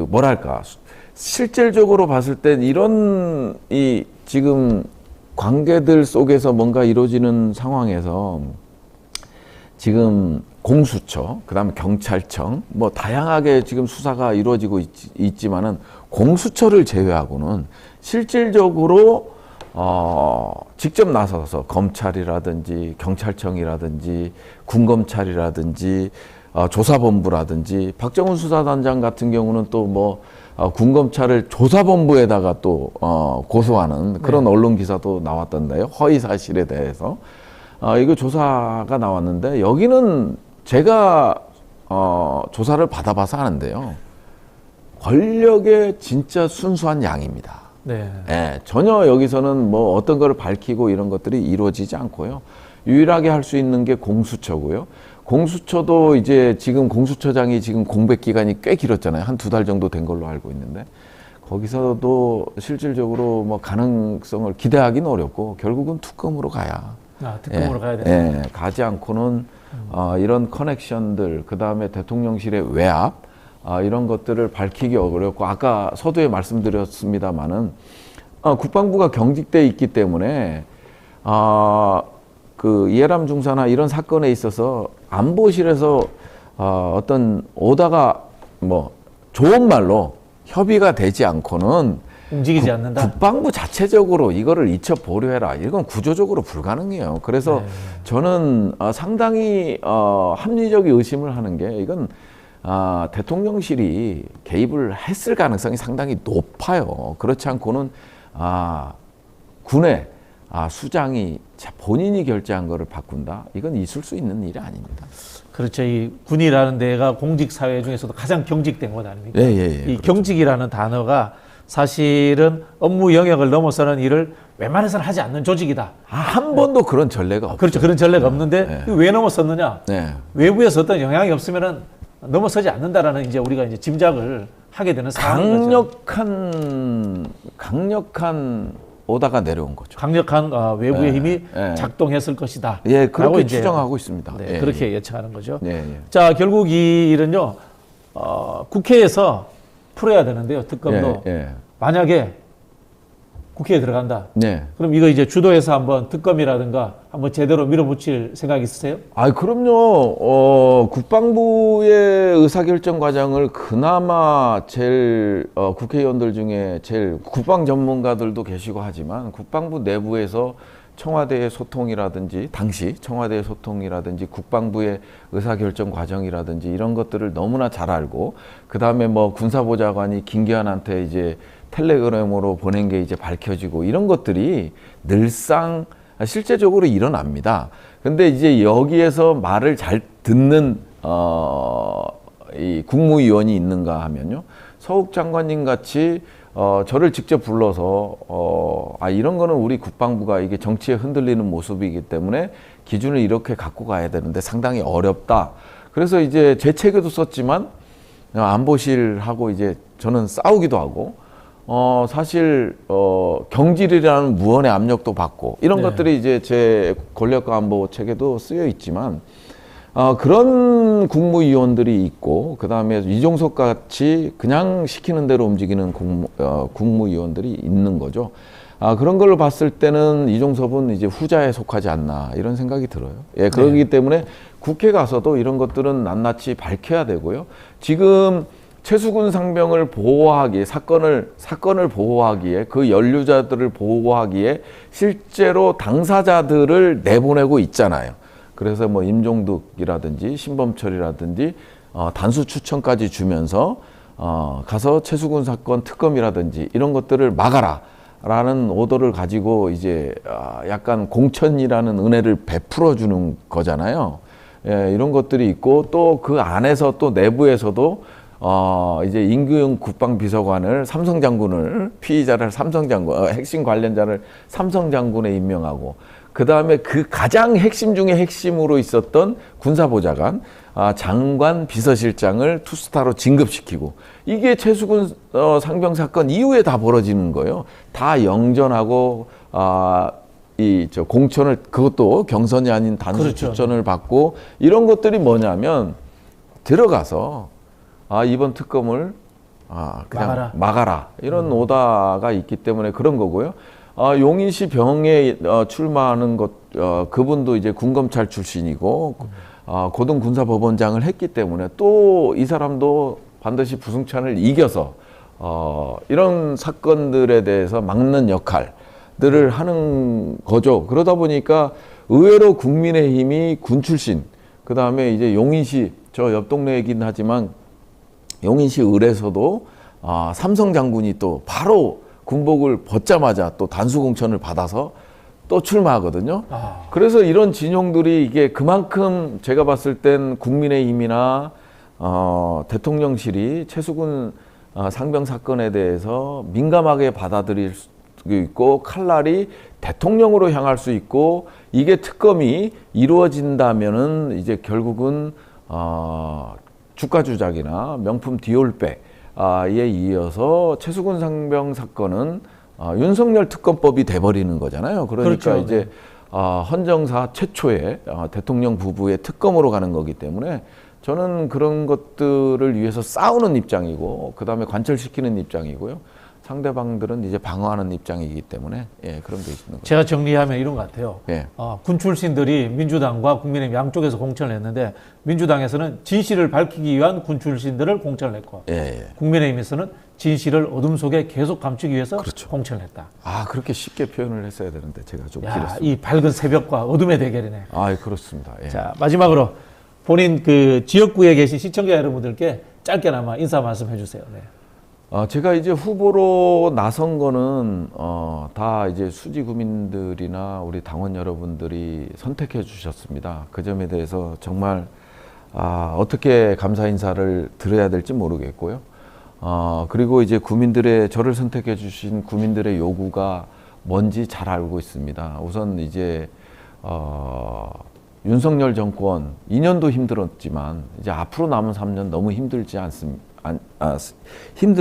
뭐랄까, 실질적으로 봤을 땐 이런 지금 관계들 속에서 뭔가 이루어지는 상황에서 지금 공수처, 그다음에 경찰청, 뭐 다양하게 지금 수사가 이루어지고 있지만은 공수처를 제외하고는 실질적으로 직접 나서서 검찰이라든지 경찰청이라든지 군검찰이라든지 조사본부라든지, 박정훈 수사단장 같은 경우는 또 뭐 군검찰을 조사본부에다가 또 고소하는 그런 언론 기사도 나왔던데요. 허위 사실에 대해서 이거 조사가 나왔는데, 여기는 제가 조사를 받아봐서 아는데요, 권력의 진짜 순수한 양입니다. 전혀 여기서는 뭐 어떤 거를 밝히고 이런 것들이 이루어지지 않고요. 유일하게 할 수 있는 게 공수처고요. 공수처도 이제 지금 공수처장이 지금 공백 기간이 꽤 길었잖아요. 한 2달 정도 된 걸로 알고 있는데 거기서도 실질적으로 뭐 가능성을 기대하기는 어렵고 결국은 특검으로 가야. 특검으로 가야 되나? 예, 가지 않고는 이런 커넥션들, 그 다음에 대통령실의 외압, 이런 것들을 밝히기 어렵고 아까 서두에 말씀드렸습니다마는 국방부가 경직돼 있기 때문에 그 이해람 중사나 이런 사건에 있어서 안보실에서 어떤 오다가 뭐 좋은 말로 협의가 되지 않고는 움직이지 않는다. 국방부 자체적으로 이거를 잊혀 보류해라. 이건 구조적으로 불가능해요. 그래서 저는 상당히 합리적 의심을 하는 게 이건 대통령실이 개입을 했을 가능성이 상당히 높아요. 그렇지 않고는 군의 수장이 본인이 결제한 거를 바꾼다. 이건 있을 수 있는 일이 아닙니다. 그렇죠. 이 군이라는 데가 공직 사회 중에서도 가장 경직된 것 아닙니까? 예, 이 그렇죠. 경직이라는 단어가 사실은 업무 영역을 넘어서는 일을 웬만해서는 하지 않는 조직이다. 한 번도 그런 전례가 없어요. 그렇죠. 그런 전례가 없는데 왜 넘어섰느냐? 네. 외부에서 어떤 영향이 없으면은 넘어서지 않는다라는 이제 우리가 이제 짐작을 하게 되는 상황인 거죠. 강력한 오다가 내려온 거죠. 강력한 외부의 힘이 예. 작동했을 것이다. 예, 그렇게 라고 이제, 추정하고 있습니다. 네, 예, 그렇게 예측하는 거죠. 예, 예. 자, 결국 이 일은요, 국회에서 풀어야 되는데요, 특검도. 예, 예. 만약에 국회에 들어간다. 네. 그럼 이거 이제 주도해서 한번 특검이라든가 한번 제대로 밀어붙일 생각 있으세요? 그럼요. 국방부의 의사결정 과정을 그나마 제일 국회의원들 중에 제일 국방 전문가들도 계시고 하지만 국방부 내부에서 청와대의 소통이라든지 당시 청와대의 소통이라든지 국방부의 의사결정 과정이라든지 이런 것들을 너무나 잘 알고 그 다음에 뭐 군사보좌관이 김기현한테 이제 텔레그램으로 보낸 게 이제 밝혀지고 이런 것들이 늘상 실제적으로 일어납니다. 근데 이제 여기에서 말을 잘 듣는 이 국무위원이 있는가 하면요. 서욱 장관님 같이 저를 직접 불러서 이런 거는 우리 국방부가 이게 정치에 흔들리는 모습이기 때문에 기준을 이렇게 갖고 가야 되는데 상당히 어렵다. 그래서 이제 제 책에도 썼지만 안보실하고 이제 저는 싸우기도 하고 사실 경질이라는 무언의 압력도 받고 이런 것들이 이제 제 권력과 안보 책에도 쓰여 있지만 그런 국무위원들이 있고 그 다음에 이종석 같이 그냥 시키는 대로 움직이는 국무위원들이 있는 거죠. 그런 걸 봤을 때는 이종섭은 이제 후자에 속하지 않나 이런 생각이 들어요. 예, 그렇기 때문에 국회 가서도 이런 것들은 낱낱이 밝혀야 되고요. 지금 최수근 상병을 보호하기에 사건을 보호하기에 그 연루자들을 보호하기에 실제로 당사자들을 내보내고 있잖아요. 그래서 뭐 임종득이라든지 신범철이라든지 단수 추천까지 주면서 가서 최수근 사건 특검이라든지 이런 것들을 막아라라는 오더를 가지고 이제 약간 공천이라는 은혜를 베풀어 주는 거잖아요. 예, 이런 것들이 있고 또 그 안에서 또 내부에서도 이제 임규영 국방비서관을 삼성장군을 피의자를 삼성장군 핵심 관련자를 삼성장군에 임명하고 그 다음에 그 가장 핵심 중에 핵심으로 있었던 군사보좌관 장관 비서실장을 투스타로 진급시키고 이게 최수근 상병 사건 이후에 다 벌어지는 거예요. 다 영전하고 저 공천을 그것도 경선이 아닌 단수 그렇죠. 추천을 받고 이런 것들이 뭐냐면 들어가서 이번 특검을 그냥 막아라 이런 오다가 있기 때문에 그런 거고요. 용인시 병에 출마하는 그분도 이제 군검찰 출신이고 고등군사법원장을 했기 때문에 또 이 사람도 반드시 부승찬을 이겨서 이런 사건들에 대해서 막는 역할들을 하는 거죠. 그러다 보니까 의외로 국민의힘이 군 출신, 그 다음에 이제 용인시 저 옆 동네이긴 하지만 용인시 을에서도 삼성 장군이 또 바로 군복을 벗자마자 또 단수 공천을 받아서 또 출마하거든요. 그래서 이런 진영들이 이게 그만큼 제가 봤을 땐 국민의힘이나 대통령실이 최수근 상병 사건에 대해서 민감하게 받아들일 있고 칼날이 대통령으로 향할 수 있고 이게 특검이 이루어진다면은 이제 결국은 주가 조작이나 명품 디올백에 이어서 최수근 상병 사건은 윤석열 특검법이 돼버리는 거잖아요. 그러니까 그렇죠. 이제 헌정사 최초의 대통령 부부의 특검으로 가는 거기 때문에 저는 그런 것들을 위해서 싸우는 입장이고 그 다음에 관철시키는 입장이고요. 상대방들은 이제 방어하는 입장이기 때문에 예, 그런 게 있는 거죠. 제가 정리하면 이런 것 같아요. 예. 군 출신들이 민주당과 국민의힘 양쪽에서 공천을 했는데 민주당에서는 진실을 밝히기 위한 군 출신들을 공천을 했고 예. 국민의힘에서는 진실을 어둠 속에 계속 감추기 위해서 그렇죠. 공천을 했다. 그렇게 쉽게 표현을 했어야 되는데 제가 좀 야, 길었습니다. 이 밝은 새벽과 어둠의 대결이네. 그렇습니다. 예. 자, 마지막으로 본인 그 지역구에 계신 시청자 여러분들께 짧게나마 인사 말씀해 주세요. 네. 제가 이제 후보로 나선 거는 다 이제 수지구민들이나 우리 당원 여러분들이 선택해 주셨습니다. 그 점에 대해서 정말 어떻게 감사 인사를 드려야 될지 모르겠고요. 그리고 이제 저를 선택해 주신 구민들의 요구가 뭔지 잘 알고 있습니다. 우선 이제 윤석열 정권 2년도 힘들었지만 이제 앞으로 남은 3년 너무 힘들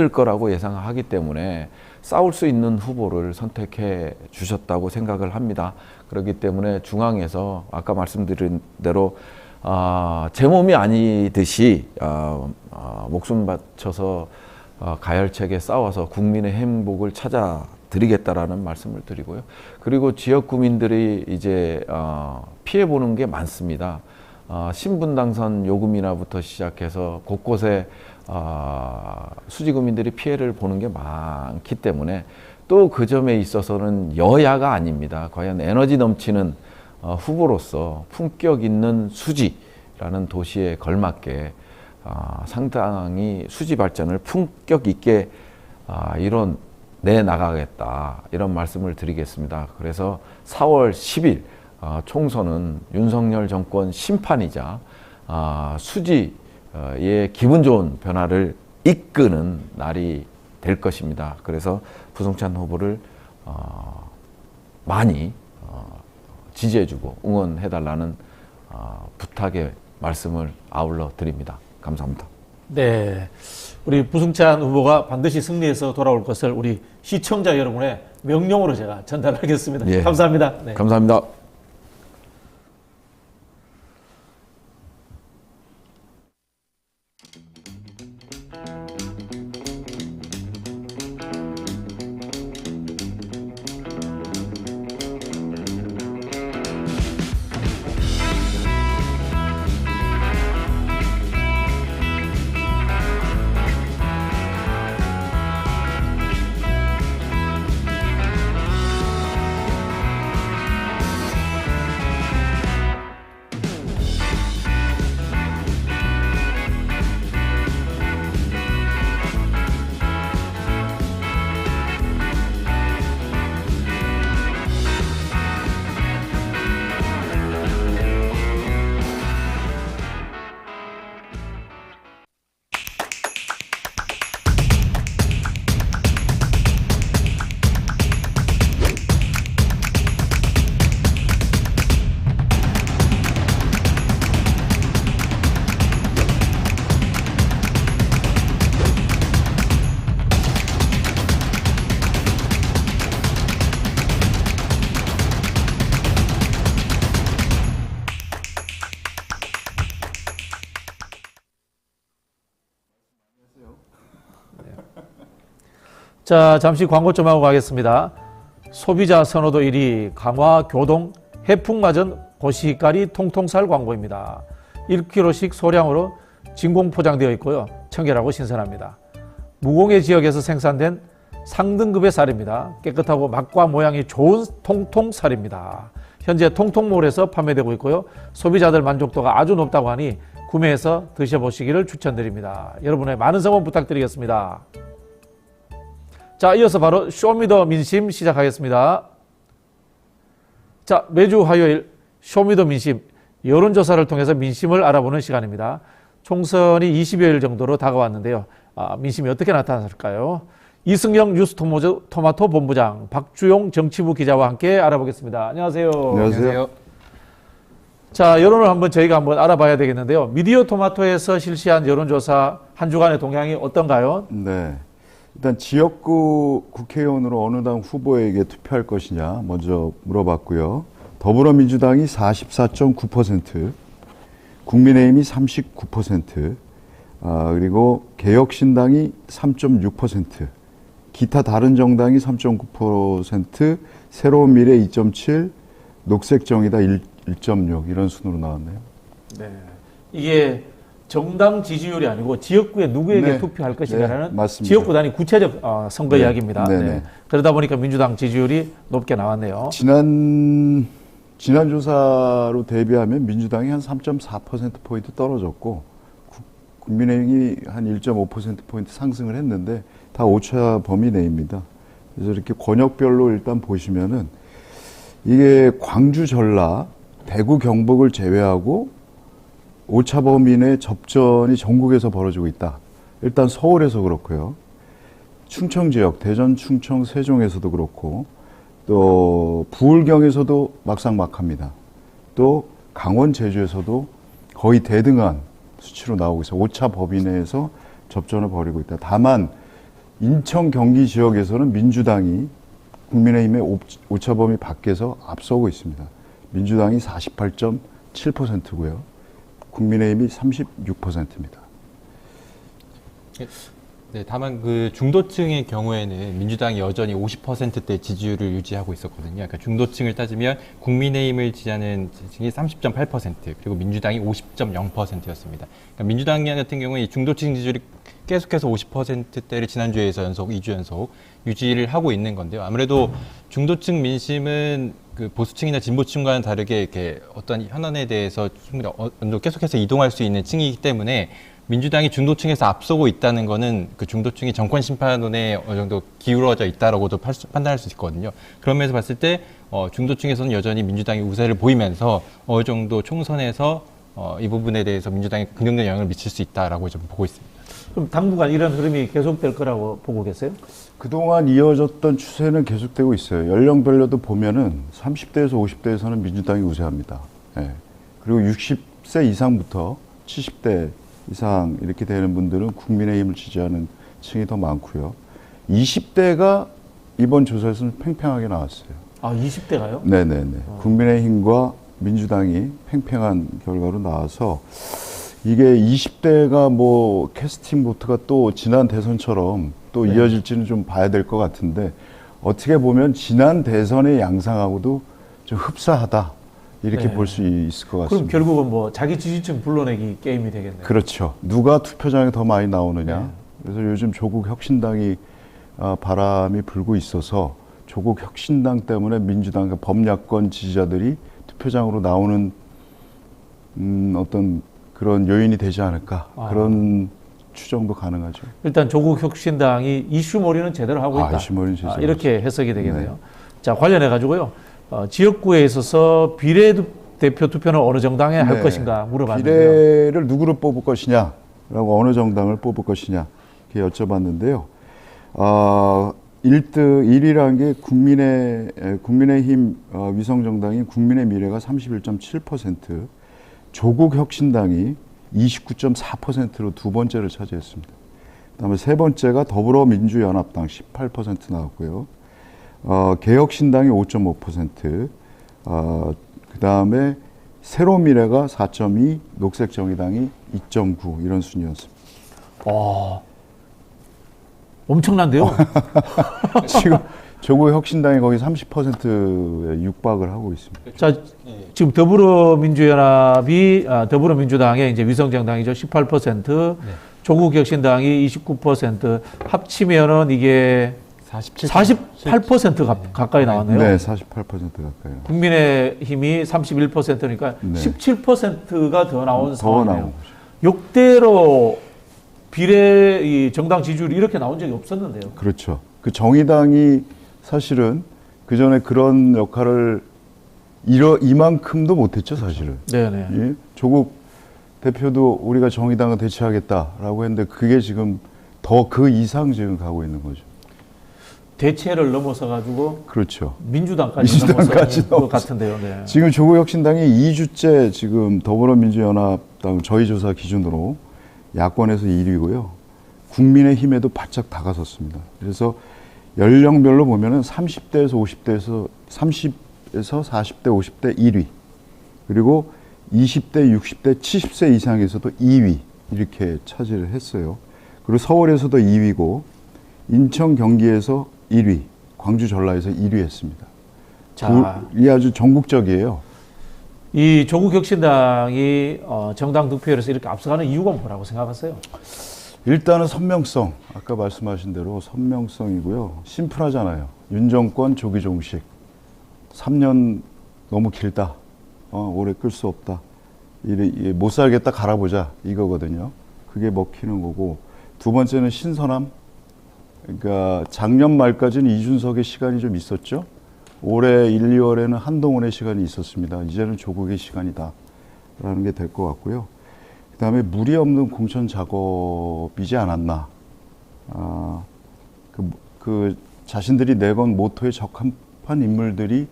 거라고 예상하기 때문에 싸울 수 있는 후보를 선택해 주셨다고 생각을 합니다. 그렇기 때문에 중앙에서 아까 말씀드린 대로 제 몸이 아니듯이 목숨 바쳐서 가열차게 싸워서 국민의 행복을 찾아드리겠다라는 말씀을 드리고요. 그리고 지역 구민들이 이제 피해 보는 게 많습니다. 신분 당선 요금이나부터 시작해서 곳곳에 수지구민들이 피해를 보는 게 많기 때문에 또 그 점에 있어서는 여야가 아닙니다. 과연 에너지 넘치는 후보로서 품격 있는 수지라는 도시에 걸맞게 상당히 수지 발전을 품격 있게 내 나가겠다 이런 말씀을 드리겠습니다. 그래서 4월 10일 총선은 윤석열 정권 심판이자 수지의 기분 좋은 변화를 이끄는 날이 될 것입니다. 그래서 부승찬 후보를 많이 지지해주고 응원해달라는 부탁의 말씀을 아울러 드립니다. 감사합니다. 네, 우리 부승찬 후보가 반드시 승리해서 돌아올 것을 우리 시청자 여러분의 명령으로 제가 전달하겠습니다. 예. 감사합니다. 네. 감사합니다. 자, 잠시 광고 좀 하고 가겠습니다. 소비자 선호도 1위 강화 교동 해풍마전 고시가리 통통살 광고입니다. 1kg씩 소량으로 진공 포장되어 있고요. 청결하고 신선합니다. 무공해 지역에서 생산된 상등급의 쌀입니다. 깨끗하고 맛과 모양이 좋은 통통살입니다. 현재 통통몰에서 판매되고 있고요. 소비자들 만족도가 아주 높다고 하니 구매해서 드셔보시기를 추천드립니다. 여러분의 많은 성원 부탁드리겠습니다. 자, 이어서 바로 쇼미더민심 시작하겠습니다. 자, 매주 화요일 쇼미더민심 여론조사를 통해서 민심을 알아보는 시간입니다. 총선이 20여일 정도로 다가왔는데요. 민심이 어떻게 나타났을까요? 이승영 뉴스토마토 본부장, 박주용 정치부 기자와 함께 알아보겠습니다. 안녕하세요. 안녕하세요. 자, 여론을 저희가 한번 알아봐야 되겠는데요. 미디어 토마토에서 실시한 여론조사 한 주간의 동향이 어떤가요? 네. 일단 지역구 국회의원으로 어느 당 후보에게 투표할 것이냐 먼저 물어봤고요. 더불어민주당이 44.9%, 국민의힘이 39%, 그리고 개혁신당이 3.6%, 기타 다른 정당이 3.9%, 새로운 미래 2.7%, 녹색정의다 1.6 이런 순으로 나왔네요. 네. 이게 정당 지지율이 아니고 지역구에 누구에게 네. 투표할 것이냐라는 맞습니다. 지역구 단위 구체적 선거 네. 이야기입니다. 네. 네. 그러다 보니까 민주당 지지율이 높게 나왔네요. 지난 조사로 대비하면 민주당이 한 3.4%포인트 떨어졌고 국민의힘이 한 1.5%포인트 상승을 했는데 다 오차 범위 내입니다. 그래서 이렇게 권역별로 일단 보시면은 이게 광주, 전라, 대구, 경북을 제외하고 오차 범위 내 접전이 전국에서 벌어지고 있다. 일단 서울에서 그렇고요. 충청 지역, 대전, 충청, 세종에서도 그렇고 또 부울경에서도 막상막합니다. 또 강원, 제주에서도 거의 대등한 수치로 나오고 있어요. 오차 범위 내에서 접전을 벌이고 있다. 다만 인천, 경기 지역에서는 민주당이 국민의힘의 오차 범위 밖에서 앞서고 있습니다. 민주당이 48.7%고요. 국민의힘이 36%입니다. 네, 다만 그 중도층의 경우에는 민주당이 여전히 50%대 지지율을 유지하고 있었거든요. 그러니까 중도층을 따지면 국민의힘을 지지하는 지지층이 30.8% 그리고 민주당이 50.0%였습니다. 그러니까 민주당 같은 경우에 이 중도층 지지율이 계속해서 50%대를 지난주에서 2주 연속 유지를 하고 있는 건데요. 아무래도 중도층 민심은 그 보수층이나 진보층과는 다르게 이렇게 어떤 현안에 대해서 충분히 어느 정도 계속해서 이동할 수 있는 층이기 때문에 민주당이 중도층에서 앞서고 있다는 거는 그 중도층이 정권 심판론에 어느 정도 기울어져 있다라고도 판단할 수 있거든요. 그런 면에서 봤을 때 중도층에서는 여전히 민주당이 우세를 보이면서 어느 정도 총선에서 이 부분에 대해서 민주당이 긍정적인 영향을 미칠 수 있다라고 좀 보고 있습니다. 그럼 당분간 이런 흐름이 계속될 거라고 보고 계세요? 그동안 이어졌던 추세는 계속되고 있어요. 연령별로도 보면은 30대에서 50대에서는 민주당이 우세합니다. 예. 그리고 60세 이상부터 70대 이상 이렇게 되는 분들은 국민의힘을 지지하는 층이 더 많고요. 20대가 이번 조사에서는 팽팽하게 나왔어요. 아, 20대가요? 네네네. 국민의힘과 민주당이 팽팽한 결과로 나와서 이게 20대가 뭐 캐스팅 보트가 또 지난 대선처럼 또 이어질지는 좀 봐야 될 것 같은데 어떻게 보면 지난 대선의 양상하고도 좀 흡사하다 이렇게 볼 수 있을 것 같습니다. 그럼 결국은 뭐 자기 지지층 불러내기 게임이 되겠네요. 그렇죠. 누가 투표장에 더 많이 나오느냐. 그래서 요즘 조국 혁신당이 바람이 불고 있어서 조국 혁신당 때문에 민주당 범야권 지지자들이 투표장으로 나오는 어떤 그런 요인이 되지 않을까. 그런 추정도 가능하죠. 일단 조국 혁신당이 이슈몰이는 제대로 하고 있다. 이슈몰이는 제대로 이렇게 해석이 되겠네요. 자, 관련해 가지고요. 지역구에 있어서 비례대표 투표는 어느 정당에 할 것인가 물어봤는데요. 비례를 누구를 뽑을 것이냐라고 어느 정당을 뽑을 것이냐 이렇게 여쭤봤는데요. 1위란 게 국민의힘 위성정당인 국민의 미래가 31.7%, 조국 혁신당이 29.4%로 두 번째를 차지했습니다. 그다음에 세 번째가 더불어민주연합당 18% 나왔고요. 개혁신당이 5.5%, 그다음에 새로운 미래가 4.2, 녹색정의당이 2.9 이런 순이었습니다. 엄청난데요? 지금 조국 혁신당이 거의 30%에 육박을 하고 있습니다. 자, 지금 더불어민주연합이 더불어민주당의 이제 위성정당이죠. 18%, 조국 혁신당이 29%, 합치면은 이게 48% 가까이 나왔네요. 네, 48% 가까이. 국민의힘이 31%니까 네. 17%가 더 나온 더 상황이네요. 나온 거죠. 역대로 비례 이 정당 지지율이 이렇게 나온 적이 없었는데요. 그렇죠. 그 정의당이 사실은 그 전에 그런 역할을 이만큼도 못했죠, 사실은. 네네. 예? 조국 대표도 우리가 정의당을 대체하겠다라고 했는데 그게 지금 더 그 이상 지금 가고 있는 거죠. 대체를 넘어서 가지고 그렇죠. 민주당까지 넘어서는 것 같은데요. 네. 지금 조국혁신당이 2주째 지금 더불어민주연합당 저희 조사 기준으로 야권에서 1위고요. 국민의힘에도 바짝 다가섰습니다. 그래서 연령별로 보면은 30대에서 50대에서 30에서 40대, 50대 1위. 그리고 20대, 60대, 70세 이상에서도 2위 이렇게 차지를 했어요. 그리고 서울에서도 2위고 인천, 경기에서 1위, 광주, 전라에서 1위 했습니다. 자, 이 아주 전국적이에요. 이 조국 혁신당이 정당 득표율에서 이렇게 앞서가는 이유가 뭐라고 생각하세요? 일단은 선명성, 아까 말씀하신 대로 선명성이고요. 심플하잖아요. 윤 정권 조기 종식, 3년 너무 길다. 오래 끌 수 없다. 못 살겠다 갈아보자 이거거든요. 그게 먹히는 거고, 두 번째는 신선함. 그러니까 작년 말까지는 이준석의 시간이 좀 있었죠. 올해 1, 2월에는 한동훈의 시간이 있었습니다. 이제는 조국의 시간이다 라는 게 될 것 같고요. 그 다음에 무리 없는 공천 작업이지 않았나. 자신들이 내건 모토에 적합한 인물들이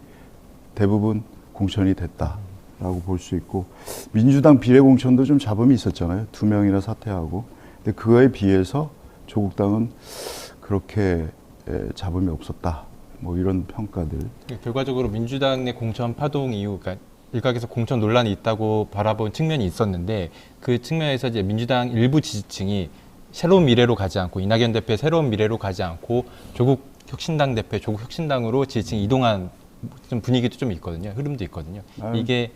대부분 공천이 됐다라고 볼 수 있고, 민주당 비례공천도 좀 잡음이 있었잖아요. 2명이나 사퇴하고. 근데 그거에 비해서 조국당은 그렇게 잡음이 없었다. 뭐 이런 평가들. 결과적으로 민주당 내 공천 파동 이후, 그러니까 일각에서 공천 논란이 있다고 바라본 측면이 있었는데, 그 측면에서 이제 민주당 일부 지지층이 새로운 미래로 가지 않고, 이낙연 대표의 새로운 미래로 가지 않고 조국 혁신당 대표, 조국 혁신당으로 지지층이 이동한 좀 분위기도 좀 있거든요. 흐름도 있거든요. 이게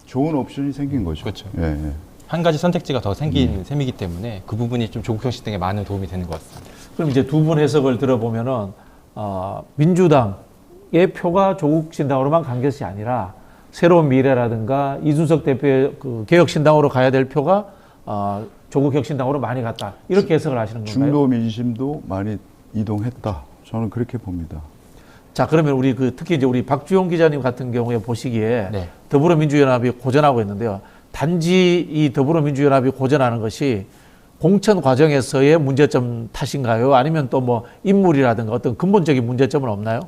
좋은 옵션이 생긴 거죠. 그렇죠. 예. 한 가지 선택지가 더 생긴 셈이기 때문에 그 부분이 좀 조국 혁신당에 많은 도움이 되는 것 같습니다. 그럼 이제 두 분 해석을 들어보면은 민주당의 표가 조국 신당으로만 간 것이 아니라 새로운 미래라든가 이준석 대표의 그 개혁신당으로 가야 될 표가 조국 혁신당으로 많이 갔다. 이렇게 해석을 하시는 건가요? 중도 민심도 많이 이동했다. 저는 그렇게 봅니다. 자, 그러면 우리 특히 이제 우리 박주영 기자님 같은 경우에 보시기에 네. 더불어민주연합이 고전하고 있는데요. 단지 이 더불어민주연합이 고전하는 것이 공천 과정에서의 문제점 탓인가요? 아니면 또 뭐 인물이라든가 어떤 근본적인 문제점은 없나요?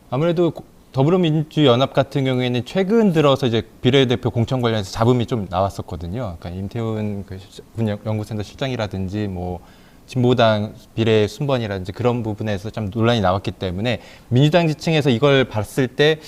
아무래도 더불어민주연합 같은 경우에는 최근 들어서 이제 비례대표 공천 관련해서 잡음이 좀 나왔었거든요. 그러니까 임태훈 연구센터 실장이라든지 뭐 진보당 비례 순번이라든지 그런 부분에서 좀 논란이 나왔기 때문에 민주당 지층에서 이걸 봤을 때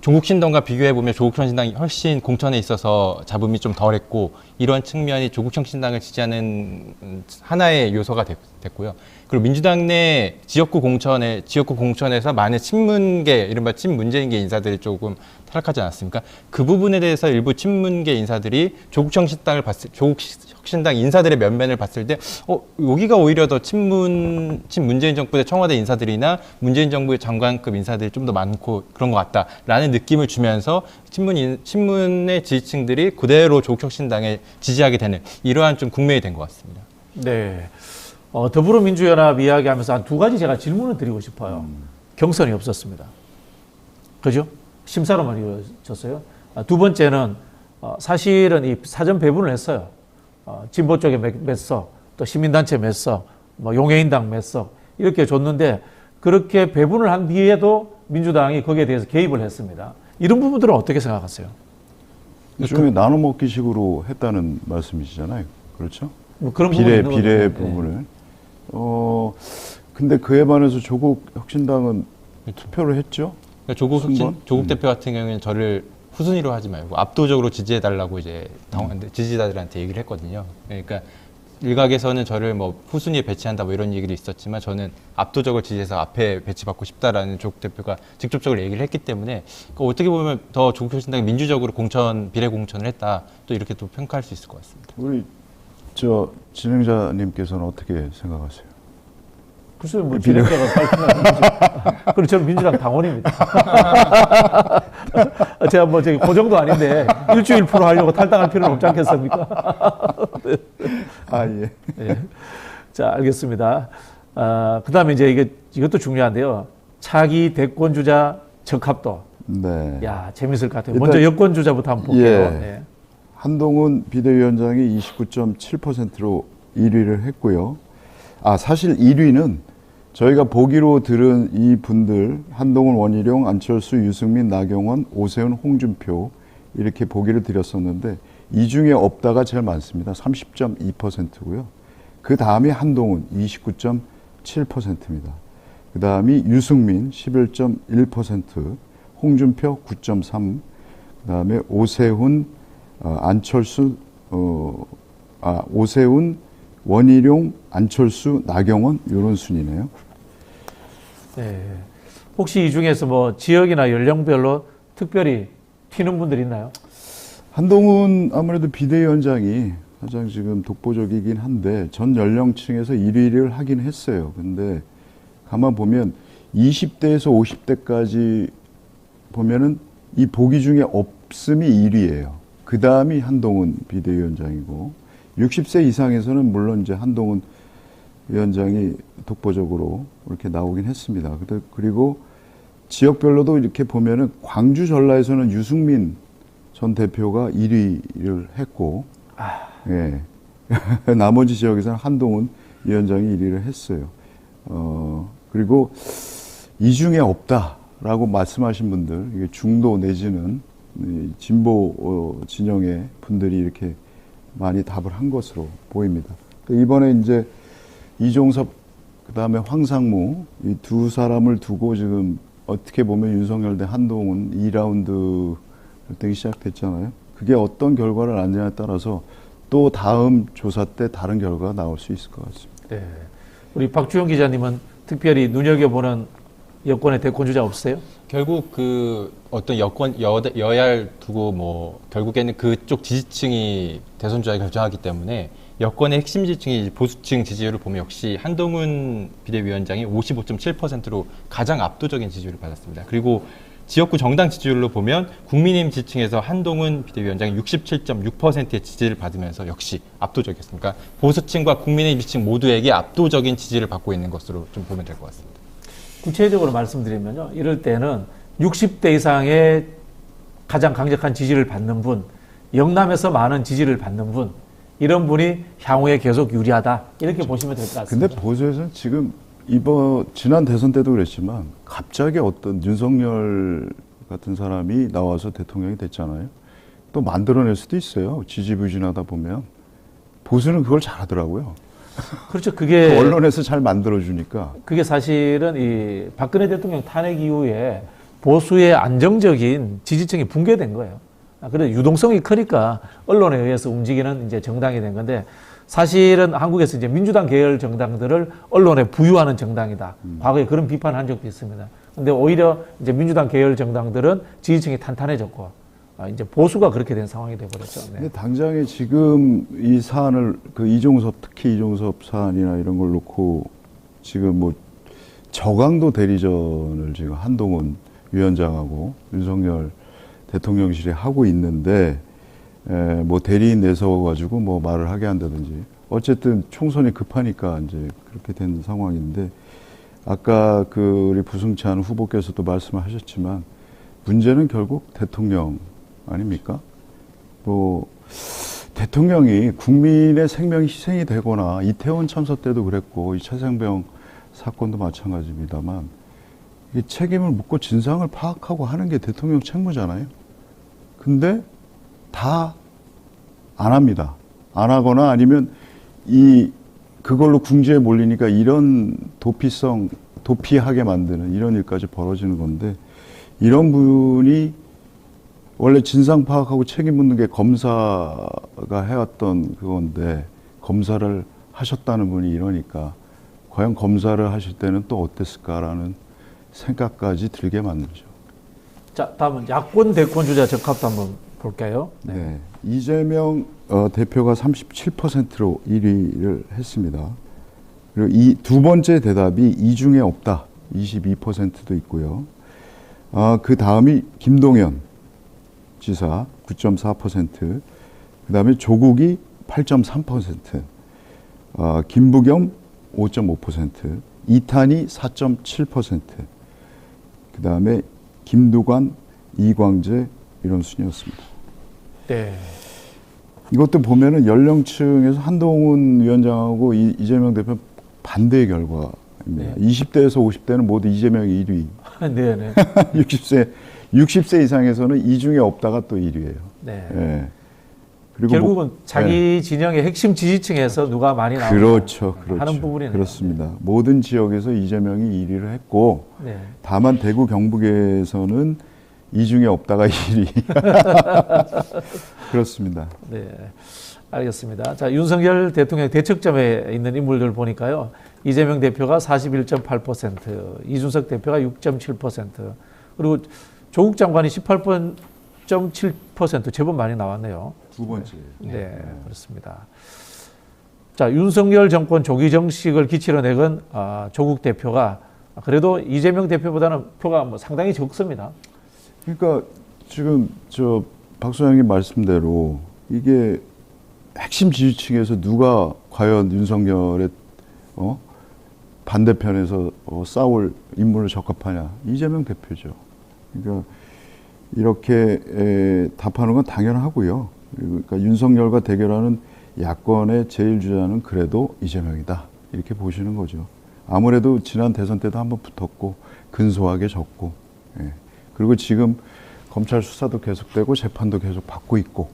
조국 신당과 비교해 보면 조국 혁신당이 훨씬 공천에 있어서 잡음이 좀 덜했고, 이런 측면이 조국 혁신당을 지지하는 하나의 요소가 됐고요. 그리고 민주당 내 지역구 공천에서 많은 친문계, 이른바 친문재인계 인사들이 조금 타락하지 않았습니까? 그 부분에 대해서 일부 친문계 인사들이 조국 혁신당 인사들의 면면을 봤을 때 여기가 오히려 더 친문재인 정부 때 청와대 인사들이나 문재인 정부의 장관급 인사들이 좀 더 많고 그런 것 같다라는 느낌을 주면서 친문의 지지층들이 그대로 조국 혁신당에 지지하게 되는 이러한 좀 국면이 된 것 같습니다. 네. 더불어민주연합 이야기하면서 한 두 가지 제가 질문을 드리고 싶어요. 경선이 없었습니다. 그죠? 심사로만 이루어졌어요. 두 번째는 사실은 이 사전 배분을 했어요. 진보 쪽에 몇 석, 또 시민단체 몇 석, 뭐 용해인당 몇 석 이렇게 줬는데, 그렇게 배분을 한 뒤에도 민주당이 거기에 대해서 개입을 했습니다. 이런 부분들은 어떻게 생각하세요? 일종의 나눠 먹기식으로 했다는 말씀이시잖아요. 그렇죠? 뭐 그런 비례 부분이 부분을. 근데 그에 반해서 조국 혁신당은 투표를 했죠. 그러니까 조국 대표 같은 경우에는 저를 후순위로 하지 말고 압도적으로 지지해달라고 이제 지지자들한테 얘기를 했거든요. 그러니까 일각에서는 저를 뭐 후순위에 배치한다 뭐 이런 얘기도 있었지만, 저는 압도적으로 지지해서 앞에 배치받고 싶다라는 조국 대표가 직접적으로 얘기를 했기 때문에, 그러니까 어떻게 보면 더 조국 혁신당이 민주적으로 비례 공천을 했다, 또 이렇게 또 평가할 수 있을 것 같습니다. 우리 진행자님께서는 어떻게 생각하세요? 글쎄요, 뭐 진행자가 발표하는 거죠. 그리고 저는 민주당 당원입니다. 제가 뭐 저기 그 정도 아닌데 일주일 프로 하려고 탈당할 필요는 없지 않겠습니까? 예. 예. 자, 알겠습니다. 그다음에 이제 이것도 중요한데요. 차기 대권 주자 적합도. 네. 야, 재밌을 것 같아요. 먼저 여권 주자부터 한번 볼게요. 예. 네. 한동훈 비대위원장이 29.7%로 1위를 했고요. 사실 1위는 저희가 보기로 들은 이 분들 한동훈, 원희룡, 안철수, 유승민, 나경원, 오세훈, 홍준표 이렇게 보기를 드렸었는데 이 중에 없다가 제일 많습니다. 30.2%고요. 그 다음이 한동훈 29.7%입니다. 그 다음이 유승민 11.1%, 홍준표 9.3%, 그 다음에 오세훈, 안철수, 오세훈, 원희룡, 안철수, 나경원 이런 순이네요. 네. 혹시 이 중에서 뭐 지역이나 연령별로 특별히 튀는 분들이 있나요? 한동훈 아무래도 비대위원장이 가장 지금 독보적이긴 한데 전 연령층에서 1위를 하긴 했어요. 근데 가만 보면 20대에서 50대까지 보면은 이 보기 중에 없음이 1위예요. 그 다음이 한동훈 비대위원장이고 60세 이상에서는 물론 이제 한동훈 위원장이 독보적으로 이렇게 나오긴 했습니다. 그리고 지역별로도 이렇게 보면은 광주 전라에서는 유승민 전 대표가 1위를 했고, 예. 나머지 지역에서는 한동훈 위원장이 1위를 했어요. 그리고 이 중에 없다라고 말씀하신 분들, 이게 중도 내지는 진보 진영의 분들이 이렇게 많이 답을 한 것으로 보입니다. 이번에 이제 이종섭 그다음에 황상무 이 두 사람을 두고 지금 어떻게 보면 윤석열 대 한동훈 2라운드 결정이 시작됐잖아요. 그게 어떤 결과를 낳느냐에 따라서 또 다음 조사 때 다른 결과가 나올 수 있을 것 같습니다. 네. 우리 박주영 기자님은 특별히 눈여겨보는 여권의 대권 주자 없어요? 결국 그 어떤 여야를 두고 뭐 결국에는 그쪽 지지층이 대선 주자를 결정하기 때문에 여권의 핵심 지지층이 보수층 지지율을 보면 역시 한동훈 비대위원장이 55.7%로 가장 압도적인 지지율을 받았습니다. 그리고 지역구 정당 지지율로 보면 국민의힘 지지층에서 한동훈 비대위원장이 67.6%의 지지를 받으면서 역시 압도적이었습니다. 그러니까 보수층과 국민의힘 지지층 모두에게 압도적인 지지를 받고 있는 것으로 좀 보면 될 것 같습니다. 구체적으로 말씀드리면요. 이럴 때는 60대 이상의 가장 강력한 지지를 받는 분, 영남에서 많은 지지를 받는 분, 이런 분이 향후에 계속 유리하다. 이렇게 보시면 될 것 같습니다. 근데 보수에서는 지금 지난 대선 때도 그랬지만 갑자기 어떤 윤석열 같은 사람이 나와서 대통령이 됐잖아요. 또 만들어낼 수도 있어요. 지지부진하다 보면. 보수는 그걸 잘하더라고요. 그렇죠. 그게 언론에서 잘 만들어주니까. 그게 사실은 이 박근혜 대통령 탄핵 이후에 보수의 안정적인 지지층이 붕괴된 거예요. 그래서 유동성이 크니까 언론에 의해서 움직이는 이제 정당이 된 건데 사실은 한국에서 이제 민주당 계열 정당들을 언론에 부유하는 정당이다. 과거에 그런 비판을 한 적도 있습니다. 근데 오히려 이제 민주당 계열 정당들은 지지층이 탄탄해졌고 이제 보수가 그렇게 된 상황이 돼버렸죠. 네. 근데 당장에 지금 이 사안을 특히 이종섭 사안이나 이런 걸 놓고 지금 뭐 저강도 대리전을 지금 한동훈 위원장하고 윤석열 대통령실이 하고 있는데 뭐 대리인 내세워가지고 뭐 말을 하게 한다든지 어쨌든 총선이 급하니까 이제 그렇게 된 상황인데 아까 우리 부승찬 후보께서도 말씀을 하셨지만 문제는 결국 대통령 아닙니까? 뭐 대통령이 국민의 생명이 희생이 되거나 이태원 참사 때도 그랬고 이 최생병 사건도 마찬가지입니다만 이 책임을 묻고 진상을 파악하고 하는 게 대통령 책무잖아요. 근데 다 안 합니다. 안 하거나 아니면 그걸로 궁지에 몰리니까 이런 도피하게 만드는 이런 일까지 벌어지는 건데 이런 분이 원래 진상 파악하고 책임 묻는 게 검사가 해왔던 그건데 검사를 하셨다는 분이 이러니까 과연 검사를 하실 때는 또 어땠을까라는 생각까지 들게 만들죠. 자, 다음은 야권 대권 주자 적합도 한번 볼까요? 네. 이재명 대표가 37%로 1위를 했습니다. 그리고 이 두 번째 대답이 이 중에 없다. 22%도 있고요. 그 다음이 김동연 지사 9.4%, 그 다음에 조국이 8.3%, 김부겸 5.5%, 이탄희 4.7%, 그 다음에 김두관, 이광재 이런 순이었습니다. 네. 이것도 보면은 연령층에서 한동훈 위원장하고 이재명 대표 반대의 결과예요. 네. 20대에서 50대는 모두 이재명이 1위. 네네. 60세 이상에서는 이 중에 없다가 또 1위예요. 네. 네. 그리고 결국은 자기 진영의 핵심 지지층에서 누가 많이 나오고 그렇죠. 하는 부분이네요. 그렇습니다. 모든 지역에서 이재명이 1위를 했고 네. 다만 대구 경북에서는 이 중에 없다가 1위. 그렇습니다. 네, 알겠습니다. 자, 윤석열 대통령 대척점에 있는 인물들 보니까요. 이재명 대표가 41.8%, 이준석 대표가 6.7%, 그리고 조국 장관이 18.7% 제법 많이 나왔네요. 두 번째. 네, 그렇습니다. 자, 윤석열 정권 조기 정식을 기치로 내건 조국 대표가 그래도 이재명 대표보다는 표가 뭐 상당히 적습니다. 그러니까 지금 박 소장님 말씀대로 이게 핵심 지지층에서 누가 과연 윤석열의 반대편에서 싸울 인물을 적합하냐? 이재명 대표죠. 그러니까 이렇게 답하는 건 당연하고요. 그러니까 윤석열과 대결하는 야권의 제일 주자는 그래도 이재명이다. 이렇게 보시는 거죠. 아무래도 지난 대선 때도 한번 붙었고 근소하게 졌고, 예. 그리고 지금 검찰 수사도 계속되고 재판도 계속 받고 있고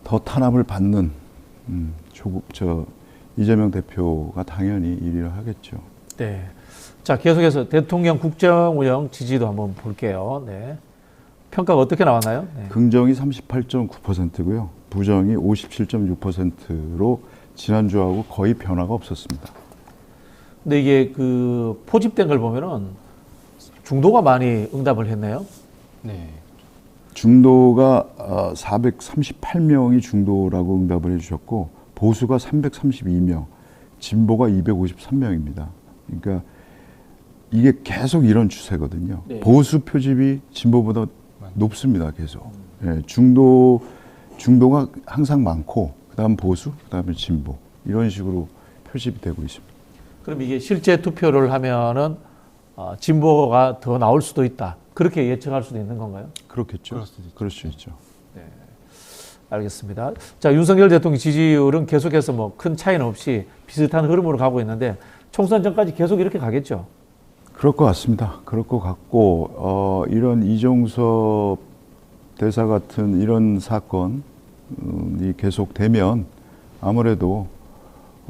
더 탄압을 받는 이재명 대표가 당연히 1위를 하겠죠. 네. 자, 계속해서 대통령 국정 운영 지지도 한번 볼게요. 네. 평가가 어떻게 나왔나요? 네. 긍정이 38.9%고요. 부정이 57.6%로 지난주하고 거의 변화가 없었습니다. 근데 이게 그 포집된 걸 보면은 중도가 많이 응답을 했네요. 네. 중도가 438명이 중도라고 응답을 해주셨고 보수가 332명, 진보가 253명입니다. 그러니까 이게 계속 이런 추세거든요. 네. 보수 표집이 진보보다 높습니다. 계속. 예, 중도가 항상 많고 그다음 보수, 그다음에 진보 이런 식으로 표집이 되고 있습니다. 그럼 이게 실제 투표를 하면은 진보가 더 나올 수도 있다. 그렇게 예측할 수도 있는 건가요? 그렇겠죠. 그럴 수 있죠. 네. 알겠습니다. 자, 윤석열 대통령 지지율은 계속해서 뭐 큰 차이는 없이 비슷한 흐름으로 가고 있는데 총선 전까지 계속 이렇게 가겠죠? 그럴 것 같습니다. 그럴 것 같고 이런 이종섭 대사 같은 이런 사건이 계속되면 아무래도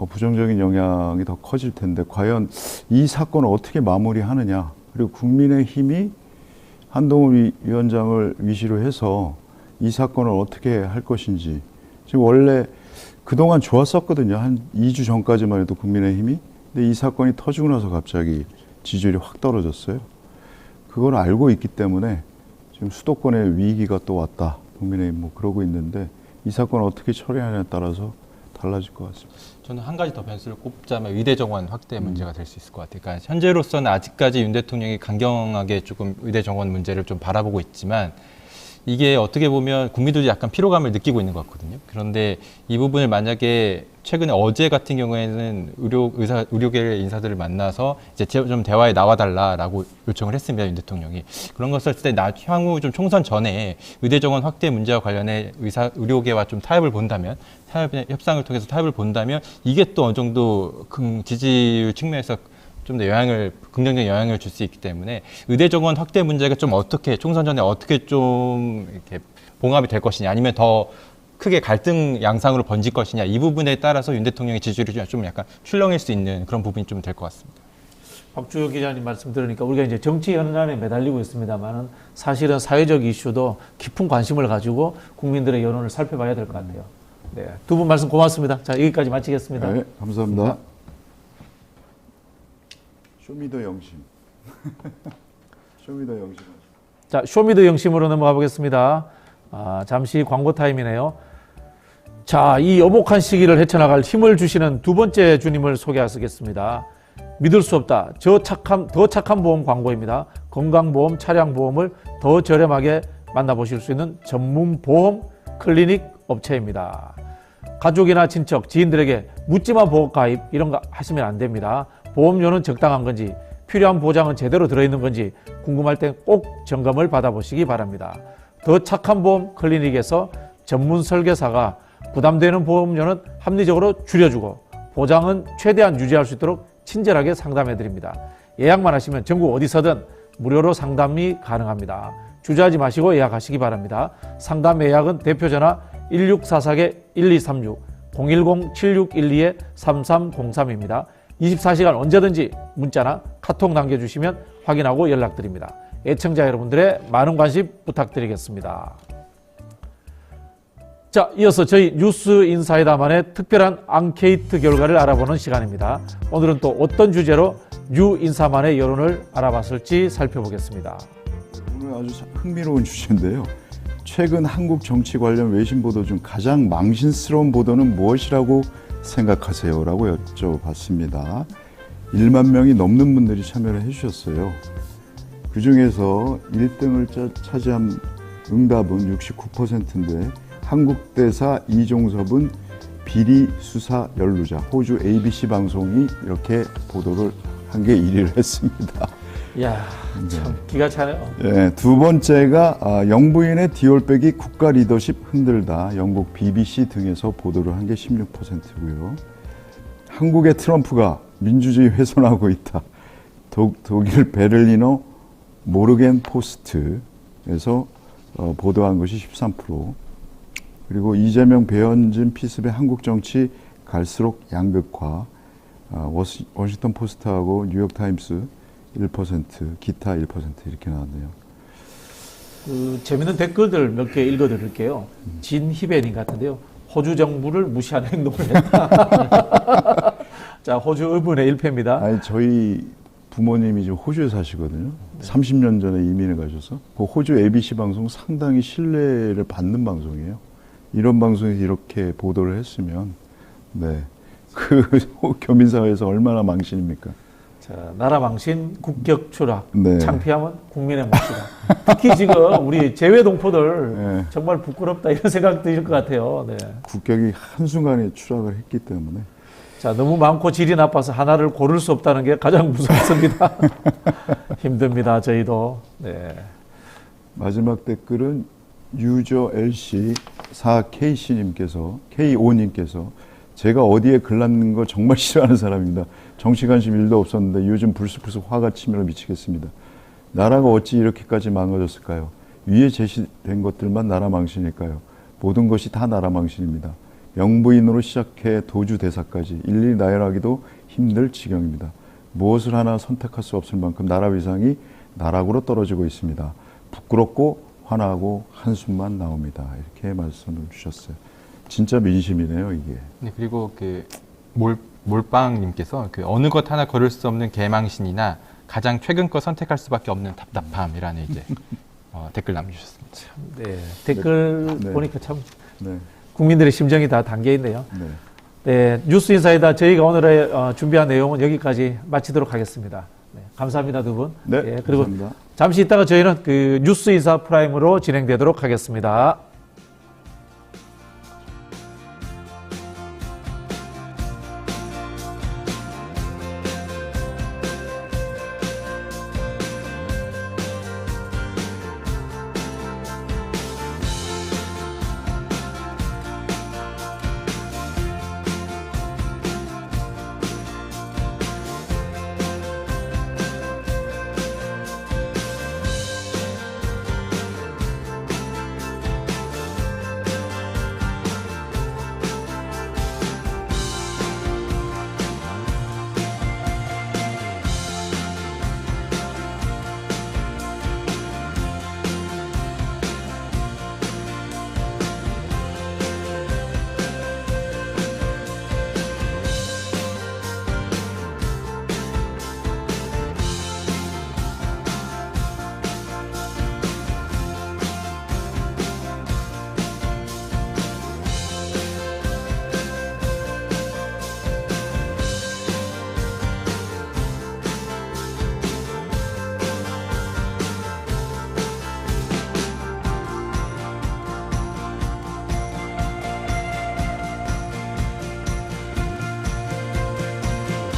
부정적인 영향이 더 커질 텐데 과연 이 사건을 어떻게 마무리하느냐, 그리고 국민의힘이 한동훈 위원장을 위시로 해서 이 사건을 어떻게 할 것인지. 지금 원래 그동안 좋았었거든요. 한 2주 전까지만 해도 국민의힘이. 근데 이 사건이 터지고 나서 갑자기 지지율이 확 떨어졌어요. 그걸 알고 있기 때문에 지금 수도권의 위기가 또 왔다. 국민의힘 뭐 그러고 있는데 이 사건을 어떻게 처리하냐에 따라서 달라질 것 같습니다. 저는 한 가지 더 변수를 꼽자면 의대 정원 확대 문제가 될 수 있을 것 같아요. 그러니까 현재로서는 아직까지 윤 대통령이 강경하게 조금 의대 정원 문제를 좀 바라보고 있지만 이게 어떻게 보면 국민들이 약간 피로감을 느끼고 있는 것 같거든요. 그런데 이 부분을 만약에 최근에 어제 같은 경우에는 의료계 인사들을 만나서 이제 좀 대화에 나와달라라고 요청을 했습니다. 윤 대통령이. 그런 것을 했을 때 향후 좀 총선 전에 의대 정원 확대 문제와 관련해 의료계와 좀 타협을 본다면, 협상을 통해서 타협을 본다면 이게 또 어느 정도 지지율 측면에서 좀 더 긍정적인 영향을 줄 수 있기 때문에 의대 정원 확대 문제가 좀 어떻게 총선 전에 어떻게 좀 이렇게 봉합이 될 것이냐, 아니면 더 크게 갈등 양상으로 번질 것이냐, 이 부분에 따라서 윤 대통령의 지지율이 좀 약간 출렁일 수 있는 그런 부분이 좀 될 것 같습니다. 박주혁 기자님 말씀 들으니까 우리가 이제 정치 현안에 매달리고 있습니다만은 사실은 사회적 이슈도 깊은 관심을 가지고 국민들의 여론을 살펴봐야 될 것 같아요. 네, 두 분 말씀 고맙습니다. 자, 여기까지 마치겠습니다. 네, 감사합니다. 쇼미더 영심. 쇼미더 영심. 자, 쇼미더 영심으로 넘어가 보겠습니다. 잠시 광고 타임이네요. 자, 이 오목한 시기를 헤쳐나갈 힘을 주시는 두 번째 주님을 소개하겠습니다. 믿을 수 없다. 더 착한 보험 광고입니다. 건강보험, 차량보험을 더 저렴하게 만나보실 수 있는 전문 보험 클리닉 업체입니다. 가족이나 친척, 지인들에게 묻지마 보험 가입 이런 거 하시면 안 됩니다. 보험료는 적당한 건지, 필요한 보장은 제대로 들어있는 건지 궁금할 땐 꼭 점검을 받아보시기 바랍니다. 더 착한 보험 클리닉에서 전문 설계사가 부담되는 보험료는 합리적으로 줄여주고 보장은 최대한 유지할 수 있도록 친절하게 상담해 드립니다. 예약만 하시면 전국 어디서든 무료로 상담이 가능합니다. 주저하지 마시고 예약하시기 바랍니다. 상담 예약은 대표 전화 1644-1236, 010-7612-3303입니다. 24시간 언제든지 문자나 카톡 남겨주시면 확인하고 연락드립니다. 애청자 여러분들의 많은 관심 부탁드리겠습니다. 자, 이어서 저희 뉴스 인사이다만의 특별한 앙케이트 결과를 알아보는 시간입니다. 오늘은 또 어떤 주제로 뉴 인사만의 여론을 알아봤을지 살펴보겠습니다. 오늘 아주 흥미로운 주제인데요. 최근 한국 정치 관련 외신 보도 중 가장 망신스러운 보도는 무엇이라고 생각하세요? 라고 여쭤봤습니다. 1만 명이 넘는 분들이 참여를 해주셨어요. 그 중에서 1등을 차지한 응답은 69%인데 한국대사 이종섭은 비리 수사 연루자, 호주 ABC 방송이 이렇게 보도를 한 게 1위를 했습니다. 이야, 참 기가 차네요. 네, 두 번째가 영부인의 디올백이 국가 리더십 흔들다, 영국 BBC 등에서 보도를 한 게 16%고요. 한국의 트럼프가 민주주의 훼손하고 있다, 독일 베를리너 모르겐 포스트에서 보도한 것이 13%. 그리고 이재명, 배현진 피습의 한국 정치 갈수록 양극화, 워싱턴 포스트하고 뉴욕타임스 1%, 기타 1% 이렇게 나왔네요. 재밌는 댓글들 몇 개 읽어드릴게요. 진희배님 같은데요. 호주 정부를 무시하는 행동을 했다. 자, 호주 의문의 1패입니다. 아니, 저희 부모님이 지금 호주에 사시거든요. 30년 전에 이민을 가셔서. 그 호주 ABC 방송 상당히 신뢰를 받는 방송이에요. 이런 방송에서 이렇게 보도를 했으면, 네, 그 교민사회에서 얼마나 망신입니까? 자, 나라 망신, 국격 추락, 네. 창피함은 국민의 몫이다. 특히 지금 우리 재외 동포들 네. 정말 부끄럽다 이런 생각 드실 것 같아요. 네. 국격이 한순간에 추락을 했기 때문에. 자, 너무 많고 질이 나빠서 하나를 고를 수 없다는 게 가장 무섭습니다. 힘듭니다, 저희도. 네. 마지막 댓글은 유저 LC 4KC님께서, K5님께서 제가 어디에 글 남는 거 정말 싫어하는 사람입니다. 정치 관심 1도 없었는데 요즘 불쑥불쑥 화가 치밀어 미치겠습니다. 나라가 어찌 이렇게까지 망가졌을까요? 위에 제시된 것들만 나라 망신일까요? 모든 것이 다 나라 망신입니다. 영부인으로 시작해 도주 대사까지 일일이 나열하기도 힘들 지경입니다. 무엇을 하나 선택할 수 없을 만큼 나라 위상이 나락으로 떨어지고 있습니다. 부끄럽고 화나고 한숨만 나옵니다. 이렇게 말씀을 주셨어요. 진짜 민심이네요, 이게. 네, 그리고 몰빵님께서 어느 것 하나 걸을 수 없는 개망신이나 가장 최근 거 선택할 수밖에 없는 답답함이라는 이제 댓글 남겨주셨습니다. 네, 댓글 네. 보니까 참 네. 국민들의 심정이 다 담겨 있네요. 네. 네, 뉴스 인사이다 저희가 오늘 준비한 내용은 여기까지 마치도록 하겠습니다. 네, 감사합니다, 두 분. 네, 그리고 감사합니다. 잠시 있다가 저희는 그 뉴스 인사 프라임으로 진행되도록 하겠습니다.